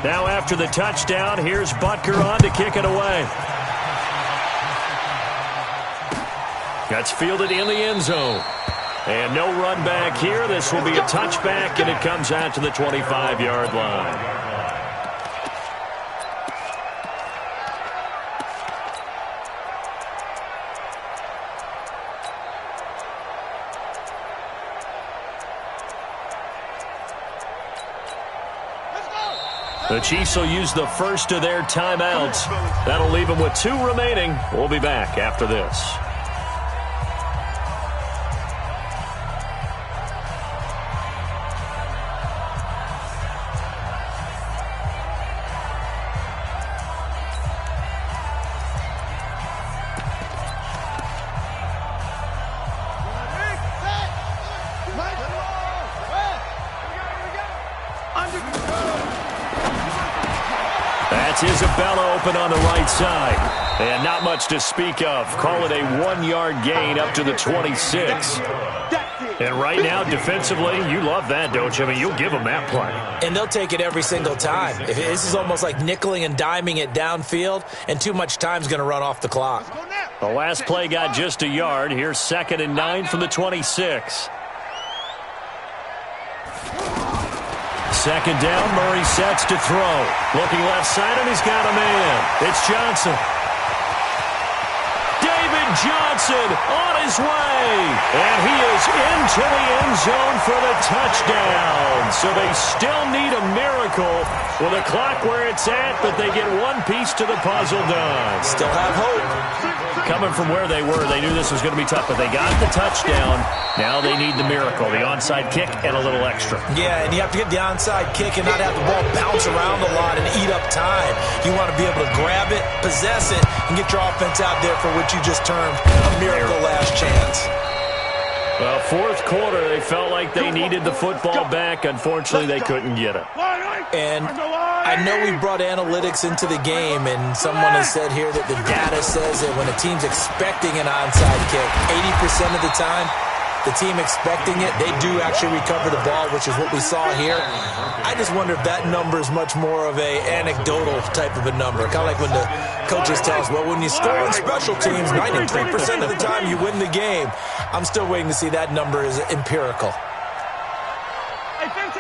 B: Now after the touchdown, here's Butker on to kick it away. That's fielded in the end zone. And no run back here. This will be a touchback, and it comes out to the 25-yard line. The Chiefs will use the first of their timeouts. That'll leave them with 2 remaining. We'll be back after this. Isabella open on the right side. And not much to speak of. Call it a 1-yard gain up to the 26. And right now, defensively, you love that, don't you? I mean, you'll give them that play.
C: And they'll take it every single time. This is almost like nickeling and diming it downfield, and too much time's going to run off the clock.
B: The last play got just a yard. Here's 2nd and 9 from the 26. Second down, Murray sets to throw. Looking left side, and he's got a man. It's Johnson. David Johnson on his way. And he is into the end zone for the touchdown. So they still need a miracle with a clock where it's at, but they get one piece to the puzzle done.
C: Still have hope.
B: Coming from where they were, they knew this was going to be tough, but they got the touchdown. Now they need the miracle, the onside kick and a little extra.
C: Yeah, and you have to get the onside kick and not have the ball bounce around a lot and eat up time. You want to be able to grab it, possess it, and get your offense out there for what you just termed a miracle last chance.
B: Well, fourth quarter, they felt like they needed the football back. Unfortunately, they couldn't get it.
C: And I know we brought analytics into the game, and someone has said here that the data says that when a team's expecting an onside kick, 80% of the time, the team expecting it, they do actually recover the ball, which is what we saw here. I just wonder if that number is much more of a anecdotal type of a number. Kind of like when the coaches tell us, well, when you score on special teams, 93% of the time you win the game. I'm still waiting to see that number is empirical.
F: Hey, 15.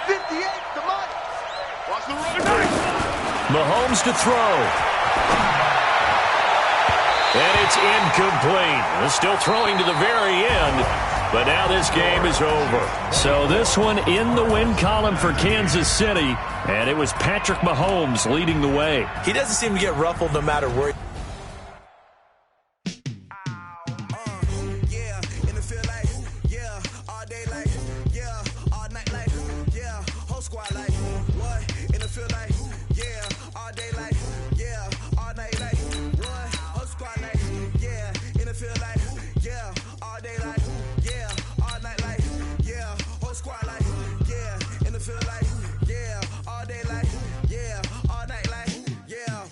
E: 58, come on. Watch the run.
B: Mahomes to throw. And it's incomplete. They're still throwing to the very end, but now this game is over. So this one in the win column for Kansas City, and it was Patrick Mahomes leading the way.
C: He doesn't seem to get ruffled no matter where.
G: feel like, yeah, all day like, yeah, all night like, yeah, whole squad like, yeah, in the feel like, yeah, all day like, yeah, all night like, yeah.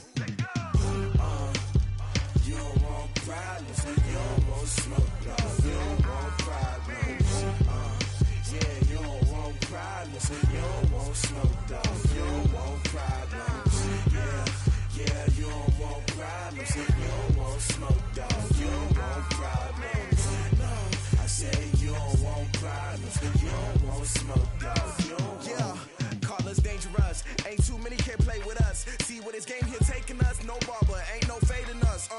G: You don't want problems, you don't want smoke, dog. You don't want problems, yeah, you don't want problems, you don't want smoke, dog. You don't want problems, yeah, you don't want problems, you don't want smoke, dog. You don't want problems, no, I said you don't want problems, you don't want smoke, dog. You don't want. Call us dangerous, ain't too many can play with us. See what this game here taking us, no barber, ain't no fading us.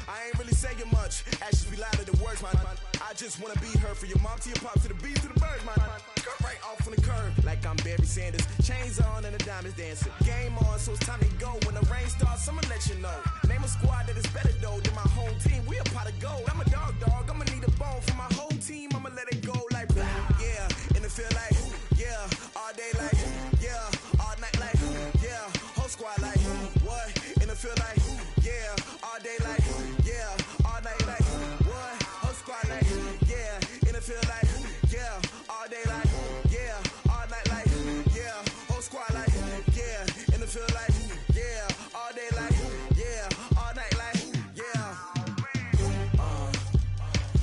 G: I ain't really saying much, actions be louder than words, man. I just wanna be heard, for your mom to your pop, to the beat, to the birds, man. Cut right off on the curb, like I'm Barry Sanders. Chains on and the diamonds dancing. Game on, so it's time to go. When the rain starts, I'ma let you know. Name a squad that is better though than my home team. We a pot of gold. I'm a dog, I'ma need a bone for my whole team. I'ma let it go like blah, yeah. And it feel like, yeah, all day like, yeah, all night like, yeah, whole squad like, what? And it feel like, yeah, all day like, yeah, all night like, what? Whole squad like, yeah, and it feel like, yeah, all day like, yeah, all night like, yeah, whole squad like, yeah, and it feel like, yeah, all day like, yeah, all night like, yeah.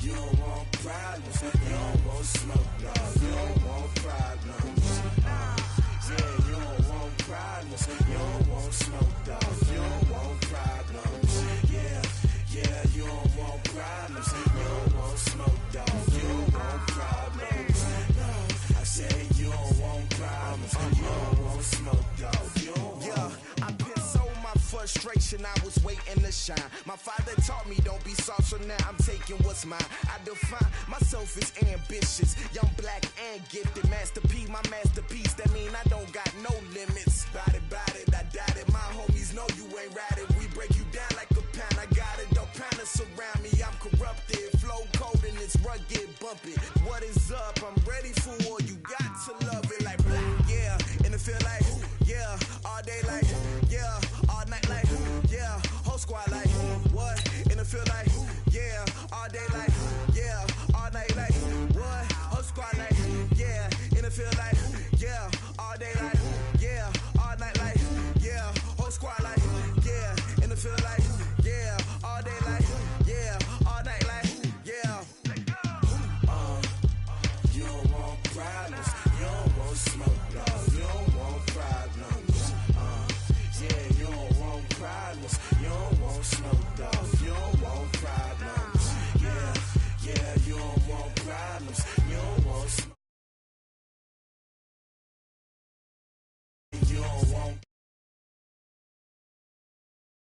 G: You don't want problems, you don't want smoke, dog. You don't want problems, yeah, you don't want problems, you don't want smoke, dog. You don't want problems, yeah, you don't want problems, you don't want smoke, dog. You don't want problems, no, I say you don't want problems, you don't want smoke, dog. You don't want. I've been so my frustration, I was waiting to shine. My father taught me don't be soft, so now I'm taking what's mine. I define myself as ambitious, young, black, and gifted. Master P, my masterpiece, that mean I don't got no limits. Bout it, I doubt it. My homies know you ain't ride it. We break you down like a pound. I got it, don't pound us around me. I'm corrupted, flow cold and it's rugged, bump it. What is up? I'm ready for war. You got to love it like black, yeah. And it feel like, yeah, all day like, yeah, all night like, yeah, whole squad like, what? And it feel like, yeah, all day like,